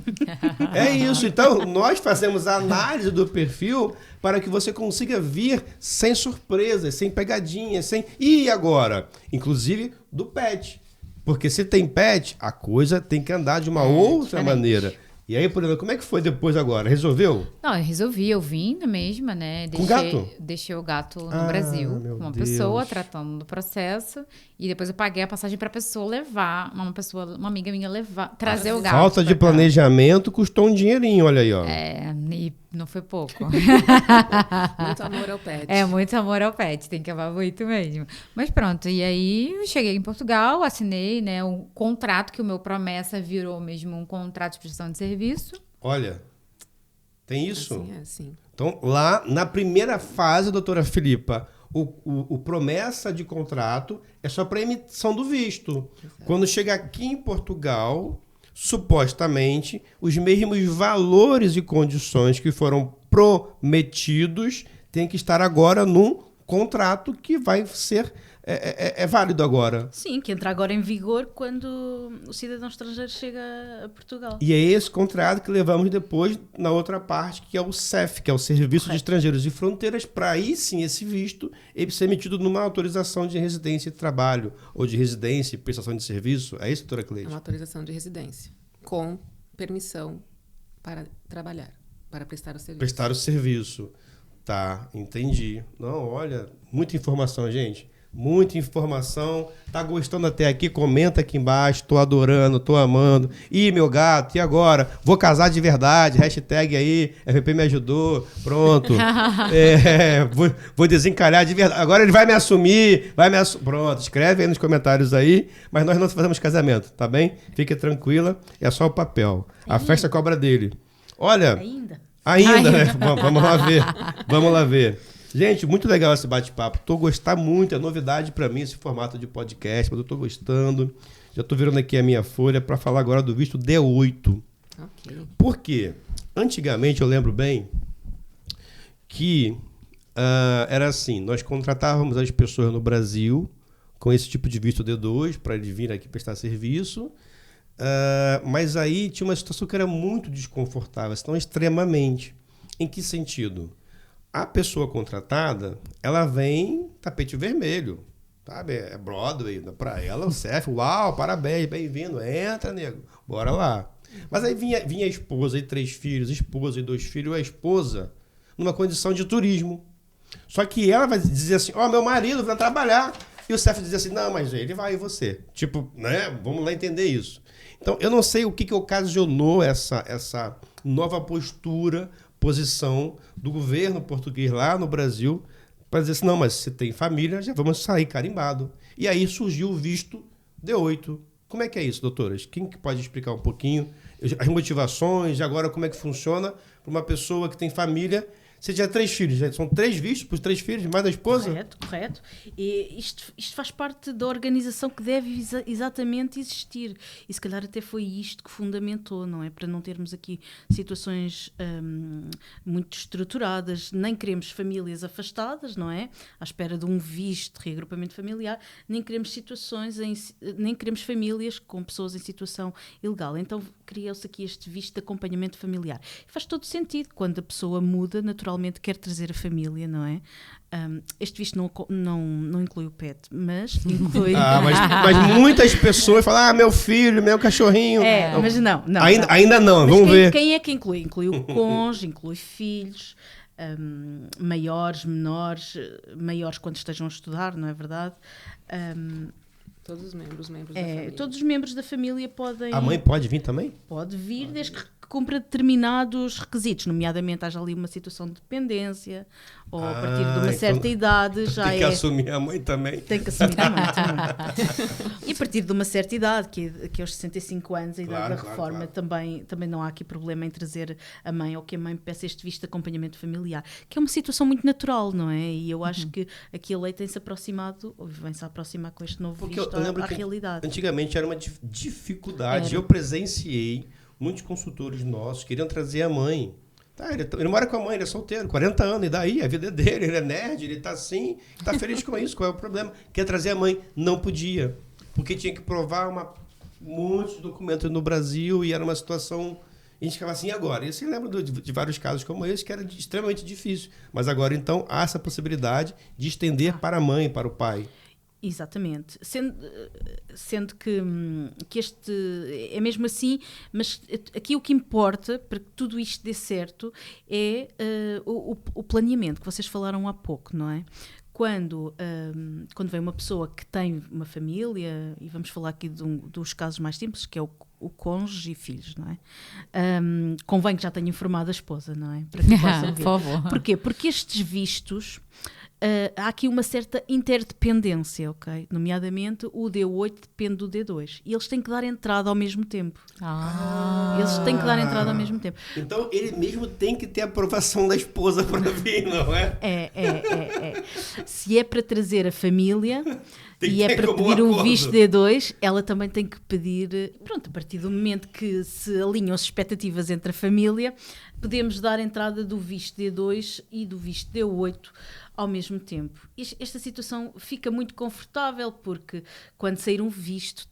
É isso. Então, nós fazemos a análise do perfil para que você consiga vir sem surpresas, sem pegadinhas, sem... E agora? Inclusive do pet. Porque se tem pet, a coisa tem que andar de uma outra diferente. maneira. E aí, por exemplo, como é que foi depois agora? Resolveu? Não, eu resolvi, eu vim na mesma, né? Com gato? Deixei o gato no Ah, Brasil, meu com uma Deus. pessoa, tratando do processo. E depois eu paguei a passagem pra pessoa levar, uma amiga minha levar, trazer o gato. Falta de pra cá. planejamento custou um dinheirinho, olha aí, ó. E não foi pouco. Muito amor ao pet. É muito amor ao pet, tem que amar muito mesmo. Mas pronto, e aí eu cheguei em Portugal, assinei, né, um contrato que o meu promessa virou mesmo um contrato de prestação de serviço. Olha, tem isso? Assim, assim. Então, lá na primeira fase, doutora Filipa, o promessa de contrato é só para emissão do visto. Quando chega aqui em Portugal, supostamente, os mesmos valores e condições que foram prometidos têm que estar agora num contrato que vai ser válido agora. Sim, que entra agora em vigor quando o cidadão estrangeiro chega a Portugal. E é esse contrato que levamos depois na outra parte, que é o CEF, que é o Serviço de Estrangeiros e Fronteiras, para aí sim esse visto ele ser emitido numa autorização de residência e trabalho, ou de residência e prestação de serviço. É isso, doutora É Cleide? uma autorização de residência com permissão para trabalhar, para prestar o serviço. Prestar o serviço. Tá, entendi. Não, olha, muita informação, gente. Muita informação. Tá gostando até aqui? Comenta aqui embaixo. Tô adorando, tô amando. Ih, meu gato, e agora? Vou casar de verdade. Hashtag aí, FP me ajudou. Pronto. Vou desencalhar de verdade. Agora ele vai me assumir. Pronto, escreve aí nos comentários aí. Mas nós não fazemos casamento, tá bem? Fique tranquila. É só o papel. A festa cobra dele. Olha... Ainda, né? Vamos lá ver. Vamos lá ver. Gente, muito legal esse bate-papo. Tô gostando muito, é novidade para mim esse formato de podcast, mas eu tô gostando. Já tô virando aqui a minha folha para falar agora do visto D8. Ok. Por quê? Antigamente, eu lembro bem que era assim, nós contratávamos as pessoas no Brasil com esse tipo de visto D2 para ele vir aqui prestar serviço. Mas aí tinha uma situação que era muito desconfortável, senão extremamente. Em que sentido? A pessoa contratada, ela vem tapete vermelho, sabe? É Broadway, para ela o CEF, uau, parabéns, bem-vindo, entra, nego, bora lá. Mas aí vinha a esposa e 3 filhos, esposa e 2 filhos, a esposa numa condição de turismo. Só que ela vai dizer assim, meu marido vai trabalhar. E o CEF dizia assim, não, mas ele vai e você. Tipo, né? Vamos lá entender isso. Então, eu não sei o que ocasionou essa nova posição do governo português lá no Brasil para dizer assim, não, mas se tem família, já vamos sair carimbado. E aí surgiu o visto D8. Como é que é isso, doutoras? Quem que pode explicar um pouquinho as motivações e agora como é que funciona para uma pessoa que tem família? Você tinha 3 filhos, né? São 3 vistos para os 3 filhos, mais da esposa? Correto. E isto faz parte da organização que deve exatamente existir. E se calhar até foi isto que fundamentou, não é? Para não termos aqui situações muito estruturadas. Nem queremos famílias afastadas, não é? À espera de um visto de reagrupamento familiar. Nem queremos nem queremos famílias com pessoas em situação ilegal. Então criou-se aqui este visto de acompanhamento familiar. E faz todo sentido. Quando a pessoa muda, naturalmente quer trazer a família, não é? Este visto não inclui o pet, mas inclui... mas muitas pessoas falam, meu filho, meu cachorrinho. Mas não. Ainda não, mas vamos ver. Quem é que inclui? Inclui o cônjuge, inclui filhos, maiores, menores, maiores quando estejam a estudar, não é verdade? Todos os membros da família. Todos os membros da família podem... A mãe pode vir também? Pode vir, desde que cumpra determinados requisitos, nomeadamente haja ali uma situação de dependência ou a partir de uma certa idade já tem que assumir a mãe também. Tem que assumir a mãe também. E a partir de uma certa idade, que aos 65 anos, a idade da reforma, também não há aqui problema em trazer a mãe ou que a mãe peça este visto de acompanhamento familiar, que é uma situação muito natural, não é? E eu acho que aqui a lei tem-se aproximado, ou vem-se a aproximar com este novo visto à realidade. Antigamente era uma dificuldade. Eu presenciei muitos consultores nossos queriam trazer a mãe. Ele mora com a mãe, ele é solteiro, 40 anos, e daí? A vida é dele, ele é nerd, ele tá assim, tá feliz com isso, qual é o problema? Quer trazer a mãe? Não podia, porque tinha que provar um monte de documentos no Brasil e era uma situação... A gente ficava assim, agora? E você lembra de vários casos como esse, que era extremamente difícil. Mas agora, então, há essa possibilidade de estender para a mãe, para o pai. Exatamente, sendo que este é mesmo assim, mas aqui o que importa para que tudo isto dê certo é o planeamento que vocês falaram há pouco, não é? Quando vem uma pessoa que tem uma família, e vamos falar aqui dos casos mais simples, que é o cônjuge e filhos, não é? Convém que já tenha informado a esposa, não é? Para que possa ver. Por favor. Porquê? Porque estes vistos... há aqui uma certa interdependência, ok? Nomeadamente, o D8 depende do D2. E eles têm que dar entrada ao mesmo tempo. Eles têm que dar entrada ao mesmo tempo. Então, ele mesmo tem que ter a aprovação da esposa para vir, não é? Se é para trazer a família... E é para pedir um visto D2, ela também tem que pedir... Pronto, a partir do momento que se alinham as expectativas entre a família, podemos dar entrada do visto D2 e do visto D8 ao mesmo tempo. Esta situação fica muito confortável, porque quando sair um visto...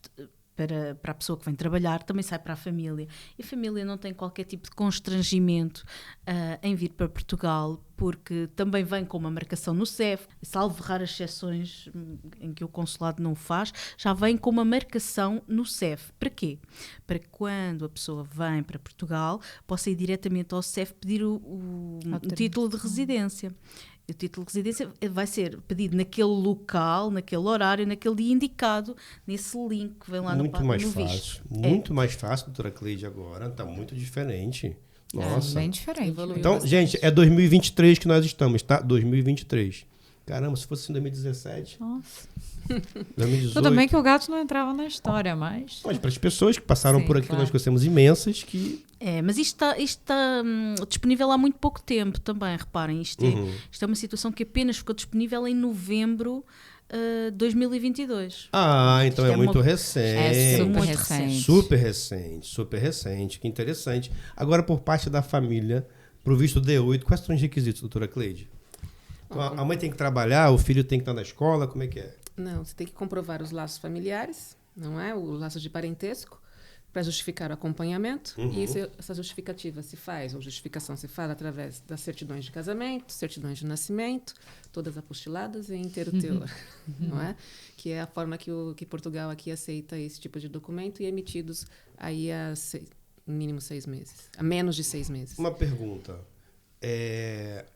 Para a pessoa que vem trabalhar, também sai para a família. E a família não tem qualquer tipo de constrangimento em vir para Portugal, porque também vem com uma marcação no CEF, salvo raras exceções em que o consulado não o faz, já vem com uma marcação no CEF. Para quê? Para que quando a pessoa vem para Portugal, possa ir diretamente ao CEF pedir o título de residência. O título de residência vai ser pedido naquele local, naquele horário, naquele dia indicado, nesse link que vem lá no visto. Muito mais fácil, doutora Cleide, agora. Está muito diferente. Nossa. Bem diferente. Então, bastante. Gente, é 2023 que nós estamos, tá? 2023. Caramba, se fosse em 2017... Nossa. 2018. Tudo bem que o gato não entrava na história, mas para as pessoas que passaram por aqui, claro. Nós conhecemos imensas que... mas isto está disponível há muito pouco tempo também, reparem. Isto é uma situação que apenas ficou disponível em novembro de 2022. Então é muito recente. É super recente. Super recente, que interessante. Agora, por parte da família, para o visto D8, quais são os requisitos, doutora Cleide? Então, a mãe tem que trabalhar, o filho tem que estar na escola, como é que é? Não, você tem que comprovar os laços familiares, não é? O laço de parentesco, para justificar o acompanhamento. E essa justificativa se faz, ou justificação se faz através das certidões de casamento, certidões de nascimento, todas apostiladas em inteiro teor, não é? Que é a forma que Portugal aqui aceita esse tipo de documento e emitidos aí há mínimo 6 meses, a menos de 6 meses. Uma pergunta.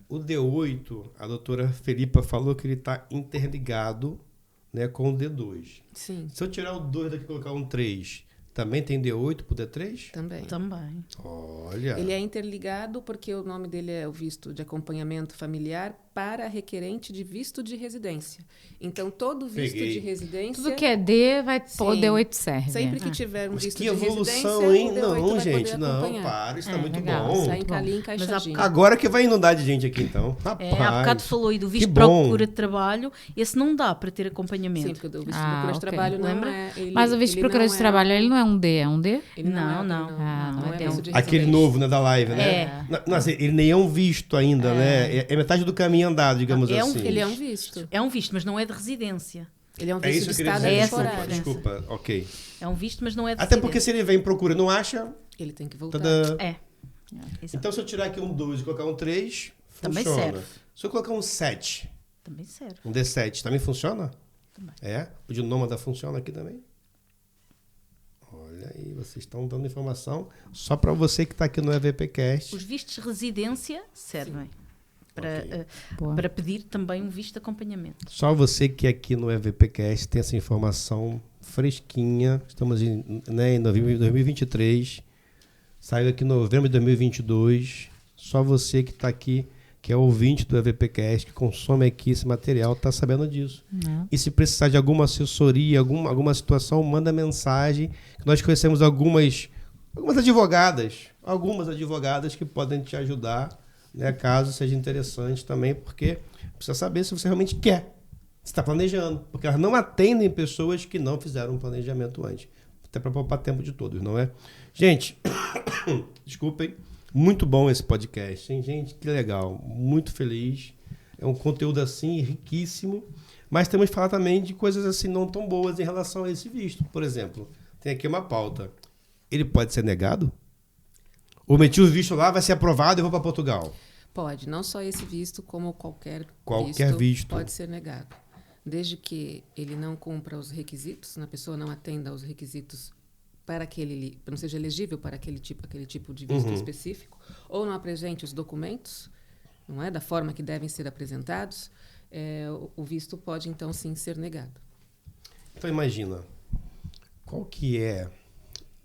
O D8, a doutora Felipa falou que ele está interligado, né, com o D2. Sim. Se eu tirar o 2 daqui e colocar um 3, também tem D8 pro D3? Também. Olha. Ele é interligado porque o nome dele é o visto de acompanhamento familiar para requerente de visto de residência. Então, todo visto de residência... Tudo que é D, o D8 serve. Sempre que tiver um Mas visto que de evolução, residência, hein? o D8 Não, vai gente, poder não, acompanhar. para, isso tá muito legal, bom. Sai ali encaixadinho. Agora que vai inundar de gente aqui, então. Rapaz, há bocado falou aí do visto de que bom. procura de trabalho, esse não dá para ter acompanhamento. Sim, porque o visto de procura de trabalho não Lembra? é... Mas o visto de procura de trabalho, ele não é um D, é um D? Ele não. Não é é visto de Aquele residência. novo, né, da live, né? Não, assim, ele nem é um visto ainda, né? É metade do caminho andado, digamos assim. Ele é um visto. É um visto, mas não é de residência. Ele é um É visto isso de que eu estado queria dizer. temporário. Desculpa, ok. É um visto, mas não é de Até residência. porque se ele vem em procura e não acha... Ele tem que voltar. Tadã. Exato. Então, se eu tirar aqui um 2 e colocar um 3, Também funciona. serve. Se eu colocar um 7, Também serve. um D7, também funciona? Também. O de nômada funciona aqui também? Olha aí, vocês estão dando informação só para você que está aqui no EVPcast. Os vistos de residência servem para, Ok. para pedir também um visto de acompanhamento. Só você que aqui no EVPcast tem essa informação fresquinha. Estamos em 2023. Saiu aqui em novembro de 2022. Só você que está aqui, que é ouvinte do EVPcast, que consome aqui esse material, está sabendo disso. Não. E se precisar de alguma assessoria, alguma situação, manda mensagem. Nós conhecemos algumas advogadas que podem te ajudar, né, caso seja interessante também, porque precisa saber se você realmente quer, se está planejando. Porque elas não atendem pessoas que não fizeram um planejamento antes. Até para poupar tempo de todos, não é? Gente, desculpem, muito bom esse podcast, hein? Gente, que legal, muito feliz. É um conteúdo assim riquíssimo, mas temos que falar também de coisas assim não tão boas em relação a esse visto. Por exemplo, tem aqui uma pauta. Ele pode ser negado? Ou meti o visto lá, vai ser aprovado e eu vou para Portugal? Pode, não só esse visto, como qualquer visto pode ser negado. Desde que ele não cumpra os requisitos, a pessoa não atenda aos requisitos para não seja elegível para aquele tipo de visto específico, ou não apresente os documentos, não é, da forma que devem ser apresentados, o visto pode então sim ser negado. Então imagina, qual que é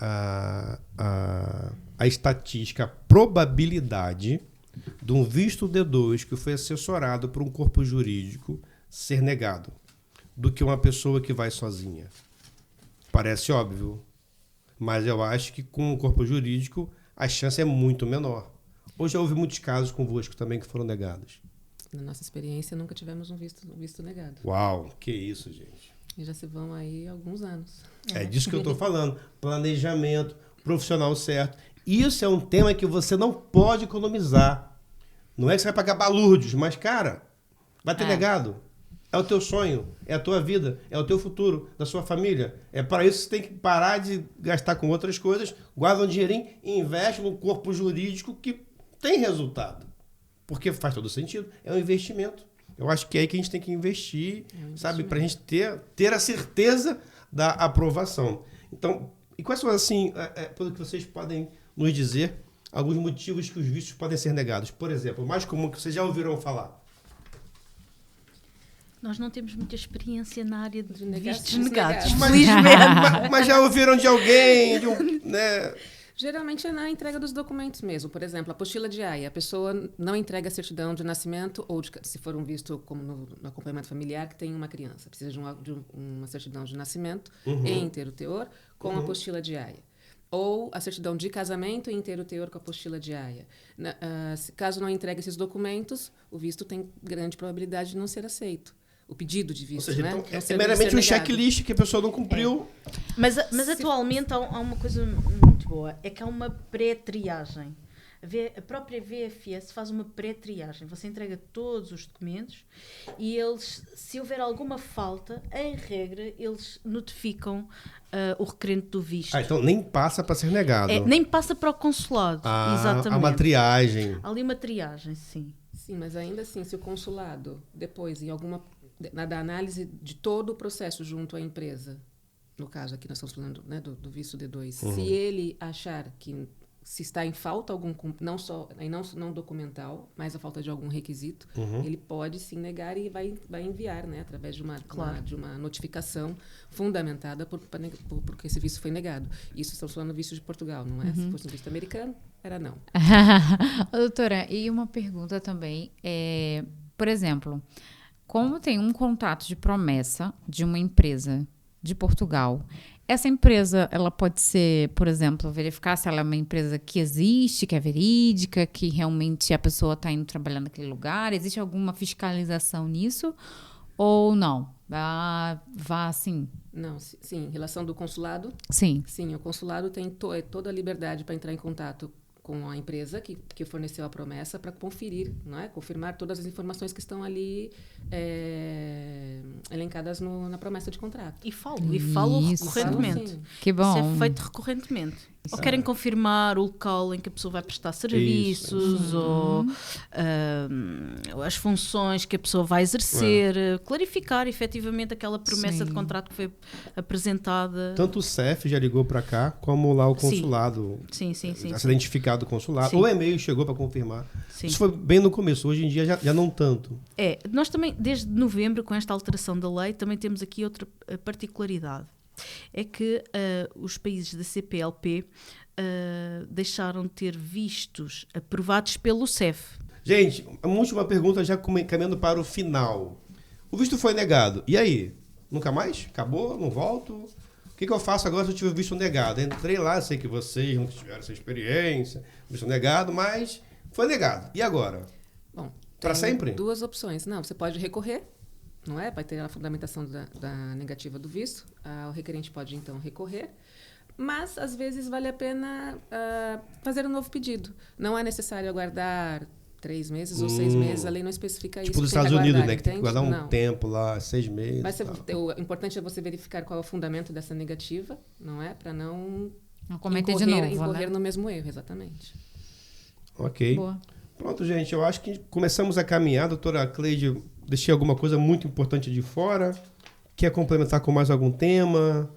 a estatística, a probabilidade de um visto D2 que foi assessorado por um corpo jurídico ser negado do que uma pessoa que vai sozinha? Parece óbvio, mas eu acho que com o corpo jurídico a chance é muito menor. Hoje já houve muitos casos convosco também que foram negados. Na nossa experiência, nunca tivemos um visto negado. Uau, que isso, gente. E já se vão aí alguns anos. É disso que eu estou falando. Planejamento, profissional certo. Isso é um tema que você não pode economizar. Não é que você vai pagar balúrdios, mas, cara, vai ter negado. É o teu sonho, é a tua vida, é o teu futuro, da sua família. É para isso que você tem que parar de gastar com outras coisas, guarda um dinheirinho e investe num corpo jurídico que tem resultado. Porque faz todo sentido. É um investimento. Eu acho que é aí que a gente tem que investir, sabe? Para a gente ter a certeza da aprovação. Então, e quais são, assim, pelo que vocês podem nos dizer, alguns motivos que os vistos podem ser negados? Por exemplo, o mais comum que vocês já ouviram falar. Nós não temos muita experiência na área de negados, vistos negados, negados. felizmente. Mas já ouviram de alguém, né? Geralmente é na entrega dos documentos mesmo. Por exemplo, a apostila de AIA. A pessoa não entrega a certidão de nascimento, ou se for um visto como no acompanhamento familiar, que tem uma criança. Precisa de uma certidão de nascimento em inteiro teor com a apostila de AIA. Ou a certidão de casamento em inteiro teor com a apostila de AIA. Caso não entregue esses documentos, o visto tem grande probabilidade de não ser aceito. O pedido de visto, Ou seja, né? então, é meramente um checklist que a pessoa não cumpriu. Mas atualmente há uma coisa muito boa, é que há uma pré-triagem. A própria VFS faz uma pré-triagem. Você entrega todos os documentos e eles, se houver alguma falta, em regra, eles notificam o requerente do visto. Então nem passa para ser negado. Nem passa para o consulado, exatamente. Há uma triagem. Há ali uma triagem, sim. Sim, mas ainda assim, se o consulado, depois, da análise de todo o processo junto à empresa, no caso aqui nós estamos falando, né, do visto D2, se ele achar que se está em falta algum, não documental, mas a falta de algum requisito, ele pode sim negar e vai enviar, né, através de uma notificação fundamentada porque esse visto foi negado. Isso estamos falando do visto de Portugal, não é? Se fosse um visto americano, era não. Doutora, e uma pergunta também, por exemplo, como tem um contrato de promessa de uma empresa de Portugal, essa empresa, ela pode ser, por exemplo, verificar se ela é uma empresa que existe, que é verídica, que realmente a pessoa está indo trabalhar naquele lugar? Existe alguma fiscalização nisso ou não? Vá assim? Não, sim. Em relação do consulado? Sim. Sim, o consulado tem toda a liberdade para entrar em contato com a empresa que forneceu a promessa para conferir, não é? Confirmar todas as informações que estão ali elencadas na promessa de contrato. E falo recorrentemente. Sim. Que bom. Isso é feito recorrentemente. Ou querem confirmar o local em que a pessoa vai prestar serviços, ou as funções que a pessoa vai exercer, clarificar efetivamente aquela promessa de contrato que foi apresentada. Tanto o CEF já ligou para cá, como lá o consulado. Sim. Já se identificado o consulado. Sim. O e-mail chegou para confirmar. Sim. Isso foi bem no começo, hoje em dia já não tanto. Nós também, desde novembro, com esta alteração da lei, também temos aqui outra particularidade. É que os países da CPLP deixaram de ter vistos aprovados pelo CEF. Gente, uma última pergunta já caminhando para o final. O visto foi negado. E aí? Nunca mais? Acabou? Não volto? O que eu faço agora se eu tiver visto negado? Entrei lá, sei que vocês não tiveram essa experiência, visto negado, mas foi negado. E agora? Bom, para sempre? Duas opções. Não, você pode recorrer, não é? Vai ter a fundamentação da negativa do visto. O requerente pode, então, recorrer. Mas, às vezes, vale a pena fazer um novo pedido. Não é necessário aguardar 3 meses ou 6 meses. A lei não especifica isso. Tipo dos Estados Unidos, né? Que tem que guardar um tempo lá, 6 meses. Mas o importante é você verificar qual é o fundamento dessa negativa, não é? Para não cometer de novo, incorrer no mesmo erro, exatamente. Ok. Boa. Pronto, gente. Eu acho que começamos a caminhar. Doutora Cleide, deixei alguma coisa muito importante de fora. Quer complementar com mais algum tema?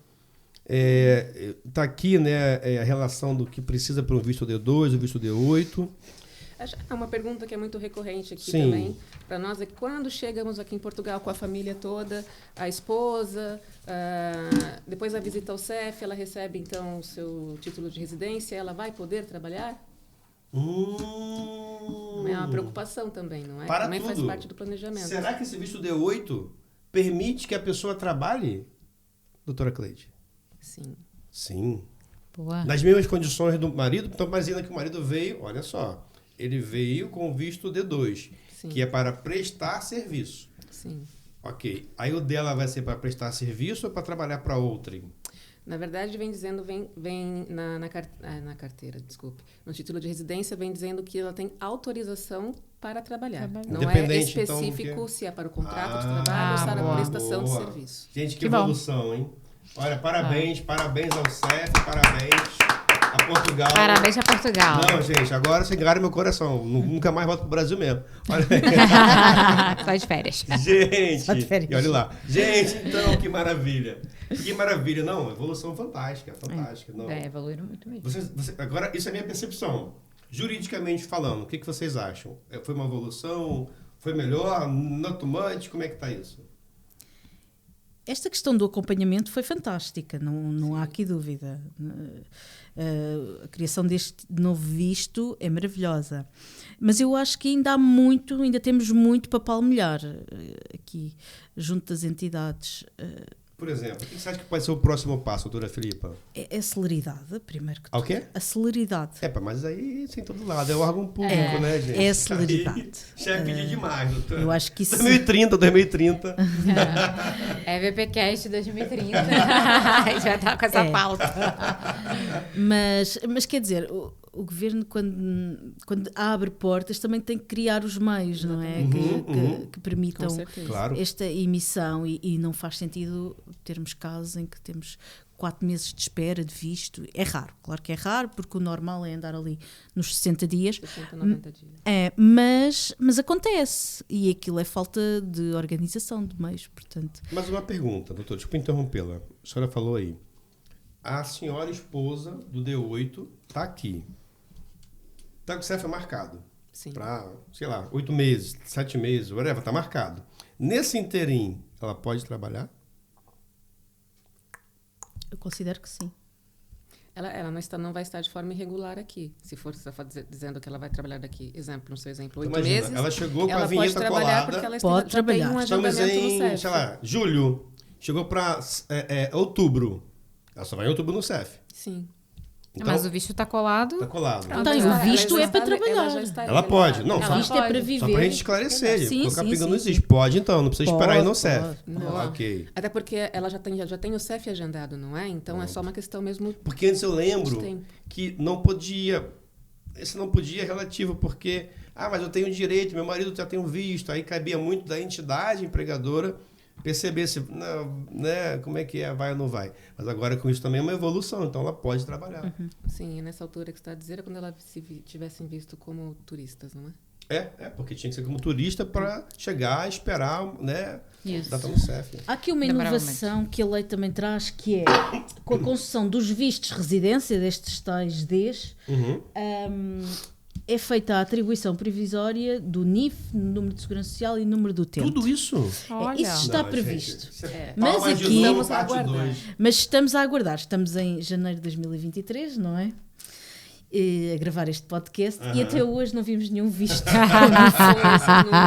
Está aqui, né, a relação do que precisa para o visto D2, o visto D8. É uma pergunta que é muito recorrente aqui Sim. também para nós, é que quando chegamos aqui em Portugal com a família toda, a esposa, depois da visita ao CEF, ela recebe então o seu título de residência, ela vai poder trabalhar? É uma preocupação também, não é? Para também tudo. Faz parte do planejamento. Será que esse visto D8 permite que a pessoa trabalhe, doutora Cleide? Sim. Sim. Boa. Nas mesmas condições do marido, então imagina que o marido veio, olha só, ele veio com o visto D2, Sim. que é para prestar serviço. Sim. Ok. Aí o dela vai ser para prestar serviço ou para trabalhar para outrem? Na verdade, vem na carteira, desculpe. No título de residência vem dizendo que ela tem autorização para trabalhar. Não é específico então, se é para o contrato de trabalho ou se é para a prestação de serviço. Gente, que evolução, hein? Olha, parabéns ao CEF, parabéns a Portugal. Parabéns a Portugal. Não, gente, agora você ganharam meu coração. Nunca mais volto pro Brasil mesmo. Olha. Só de férias. Gente, Só de férias. e olha lá. Gente, então, que maravilha. Que maravilha. Não, evolução fantástica, fantástica. Não. Evoluíram muito mesmo. Agora, isso é a minha percepção. Juridicamente falando, o que vocês acham? Foi uma evolução? Foi melhor? Not too much? Como é que está isso? Esta questão do acompanhamento foi fantástica, não há aqui dúvida. A criação deste novo visto é maravilhosa. Mas eu acho que ainda temos muito para palmilhar aqui, junto das entidades. Por exemplo, o que você acha que pode ser o próximo passo, doutora Filipa? É a celeridade, primeiro que tudo. O quê? A celeridade. Mas aí, sem todo lado, é o órgão público, né, gente? É a celeridade. Já é pedir demais, doutora. Eu acho que isso... 2030. VPcast 2030. A gente vai estar com essa pauta. Mas quer dizer, o governo, quando abre portas, também tem que criar os meios, não é? Que permitam esta emissão, e não faz sentido termos casos em que temos 4 meses de espera de visto. É raro, claro que é raro, porque o normal é andar ali nos 60 dias. 60, 90 dias. Mas acontece, e aquilo é falta de organização de meios, portanto. Mas uma pergunta, doutor, desculpa interrompê-la. A senhora falou aí, a senhora esposa do D8 está aqui. Está com o CEF marcado. Sim. Para, sei lá, 8 meses, 7 meses, whatever, está marcado. Nesse interim, ela pode trabalhar? Eu considero que sim. Ela não vai estar de forma irregular aqui. Se for você está dizendo que ela vai trabalhar daqui, no seu exemplo, 8 meses. Ela chegou com a ela vinheta pode trabalhar colada. porque ela Pode já tem um Estamos agendamento no em, CEF. sei lá, julho. Chegou para outubro. Ela só vai em outubro no CEF. Sim. Então, Mas o visto está colado. está colado. Então, o visto é para trabalhar. Ela pode. Não, O visto é para viver. Só para a gente esclarecer. Sim, porque a sim, pinga sim, não existe. Pode então, não precisa esperar aí no CEF. Não. Ok. Até porque ela já tem o CEF agendado, não é? Então é só uma questão mesmo. Porque antes eu lembro de tempo. que não podia. Esse não podia é relativo, porque. Mas eu tenho direito, meu marido já tem um visto. Aí cabia muito da entidade empregadora perceber se, né, como é que é, vai ou não vai. Mas agora com isso também é uma evolução, então ela pode trabalhar. Sim, e nessa altura que você está dizendo é quando ela tivessem visto como turistas, não é? Porque tinha que ser como turista para chegar, esperar, né? Isso. Data no CEF. Há aqui uma inovação que a lei também traz, que é com a concessão dos vistos de residência, destes tais Ds, é feita a atribuição provisória do NIF, número de segurança social e número do utente. Tudo isso? Olha. Isso está Não, previsto. gente, isso é Mas palmas de aqui- novo, Estamos a parte aguardar. 2. Mas estamos a aguardar, estamos em janeiro de 2023, não é? A gravar este podcast e até hoje não vimos nenhum visto.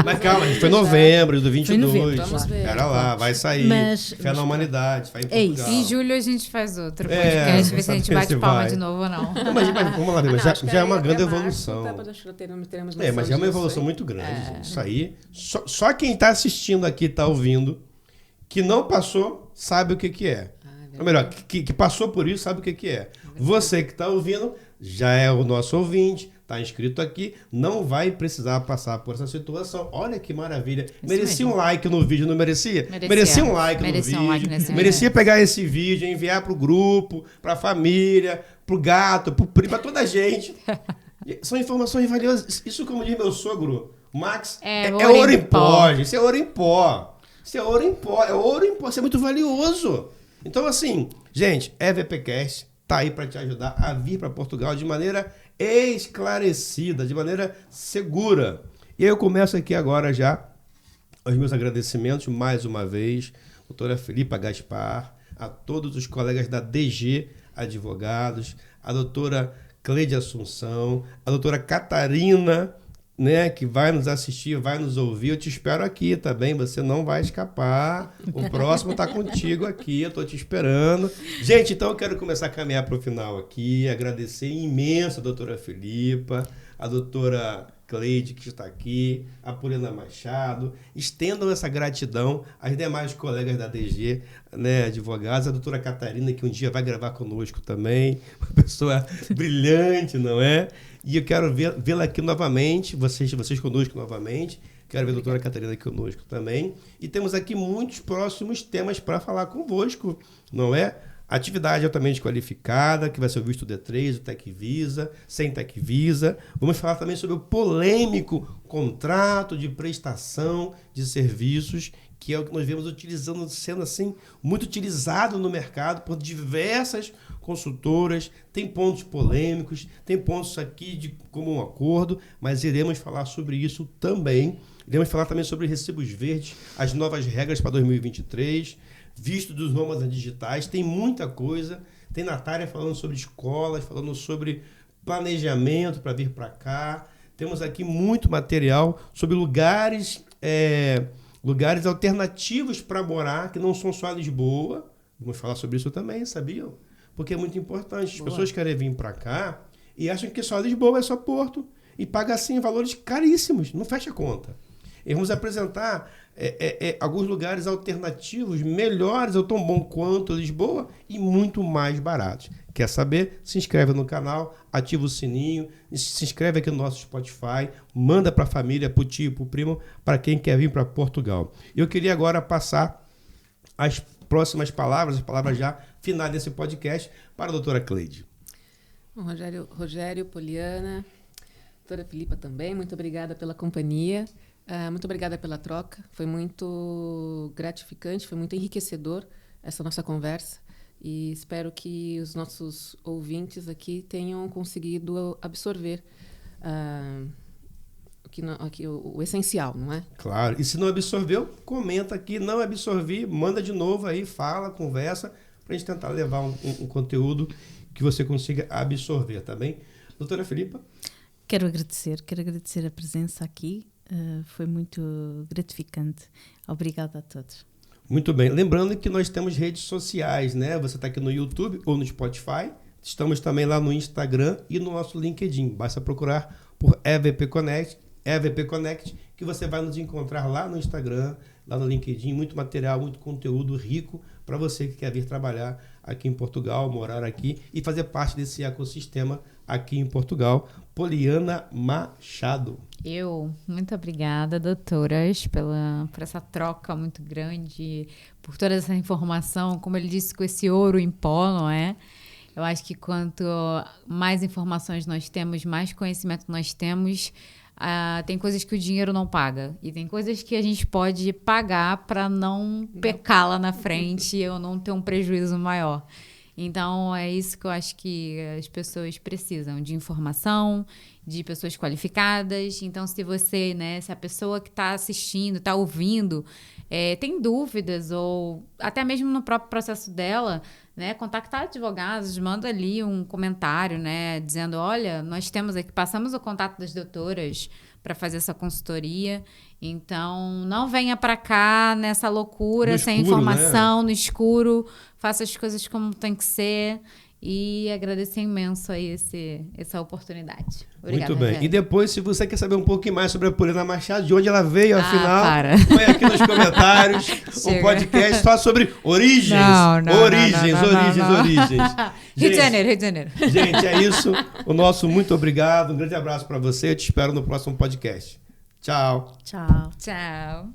Mas calma, a gente foi em novembro do 22. novembro, vamos ver. Era lá, vai sair. Mas- Fé na humanidade, vai em É Portugal. Em julho a gente faz outro É, podcast, ver se a não gente sabe bate se palma vai. de novo ou não. Não, mas vamos lá, mas já é uma grande evolução. Mas é uma evolução muito grande, gente. Isso aí. Só quem está assistindo aqui, está ouvindo, que não passou, sabe o que é. Ou melhor, que passou por isso, sabe o que é. Você que está ouvindo, já é o nosso ouvinte, está inscrito aqui, não vai precisar passar por essa situação. Olha que maravilha. Merecia um like no vídeo, não merecia? Merecia um like no vídeo. Merecia pegar esse vídeo, enviar para o grupo, para a família, para o gato, para o primo, para toda a gente. São informações valiosas. Isso, como diz meu sogro, Max, é ouro em pó, gente. Isso é ouro em pó. Isso é ouro em pó. É ouro em pó. Isso é muito valioso. Então, assim, gente, EVPcast está aí para te ajudar a vir para Portugal de maneira esclarecida, de maneira segura. E aí eu começo aqui agora já os meus agradecimentos, mais uma vez, doutora Filipa Gaspar, a todos os colegas da DG Advogados, a doutora Cleide Assunção, a doutora Catarina, né, que vai nos assistir, vai nos ouvir. Eu te espero aqui também, você não vai escapar. O próximo está contigo aqui, eu estou te esperando. Gente, então eu quero começar a caminhar para o final aqui, agradecer imenso a doutora Filipa, a doutora Cleide, que está aqui, a Poliana Machado. Estendam essa gratidão às demais colegas da DG, né, advogados, a doutora Catarina, que um dia vai gravar conosco também, uma pessoa brilhante, não é? E eu quero vê-la aqui novamente, vocês conosco novamente. Quero ver a doutora Catarina aqui conosco também. E temos aqui muitos próximos temas para falar convosco, não é? Atividade altamente qualificada, que vai ser o visto D3, o Tecvisa, sem Tecvisa. Vamos falar também sobre o polêmico contrato de prestação de serviços, que é o que nós vemos utilizando, sendo assim, muito utilizado no mercado por diversas consultoras. Tem pontos polêmicos, tem pontos aqui de comum acordo, mas iremos falar sobre isso também. Iremos falar também sobre recibos verdes, as novas regras para 2023, visto dos nômadas digitais. Tem muita coisa. Tem Natália falando sobre escolas, falando sobre planejamento para vir para cá. Temos aqui muito material sobre lugares alternativos para morar, que não são só Lisboa. Vamos falar sobre isso também, sabiam? Porque é muito importante. As pessoas querem vir para cá e acham que só Lisboa é só Porto e paga assim valores caríssimos, não fecha a conta. E vamos apresentar alguns lugares alternativos, melhores ou tão bom quanto Lisboa e muito mais baratos. Quer saber? Se inscreve no canal, ativa o sininho, se inscreve aqui no nosso Spotify, manda para a família, para o tio, para o primo, para quem quer vir para Portugal. Eu queria agora passar as próximas palavras, as palavras já finais desse podcast, para a doutora Cleide. Bom, Rogério, Poliana, doutora Filipa também, muito obrigada pela companhia, muito obrigada pela troca, foi muito gratificante, foi muito enriquecedor essa nossa conversa e espero que os nossos ouvintes aqui tenham conseguido absorver o essencial, não é? Claro, e se não absorveu, comenta aqui, não absorvi, manda de novo aí, fala, conversa, para a gente tentar levar um conteúdo que você consiga absorver, tá bem? Doutora Filipa? Quero agradecer a presença aqui, foi muito gratificante. Obrigada a todos. Muito bem, lembrando que nós temos redes sociais, né? Você está aqui no YouTube ou no Spotify, estamos também lá no Instagram e no nosso LinkedIn, basta procurar por EVP Connect, que você vai nos encontrar lá no Instagram, lá no LinkedIn, muito material, muito conteúdo rico para você que quer vir trabalhar aqui em Portugal, morar aqui e fazer parte desse ecossistema aqui em Portugal. Poliana Machado. Muito obrigada, doutoras, por essa troca muito grande, por toda essa informação, como ele disse, com esse ouro em pó, não é? Eu acho que quanto mais informações nós temos, mais conhecimento nós temos, tem coisas que o dinheiro não paga e tem coisas que a gente pode pagar para não pecar lá na frente ou não ter um prejuízo maior. Então, é isso que eu acho que as pessoas precisam, de informação, de pessoas qualificadas. Então, se você, se a pessoa que está assistindo, está ouvindo, tem dúvidas ou até mesmo no próprio processo dela, contactar advogados, manda ali um comentário, dizendo, olha, nós temos aqui, passamos o contato das doutoras para fazer essa consultoria. Então, não venha para cá nessa loucura, sem informação, no escuro. Faça as coisas como tem que ser. E agradecer imenso aí essa oportunidade. Obrigada, muito bem. Rogério. E depois, se você quer saber um pouquinho mais sobre a Poliana Machado, de onde ela veio, afinal, põe aqui nos comentários um podcast só sobre origens. Origens. Rio de Janeiro. Gente, é isso. O nosso muito obrigado. Um grande abraço para você. Eu te espero no próximo podcast. Tchau. Tchau. Tchau.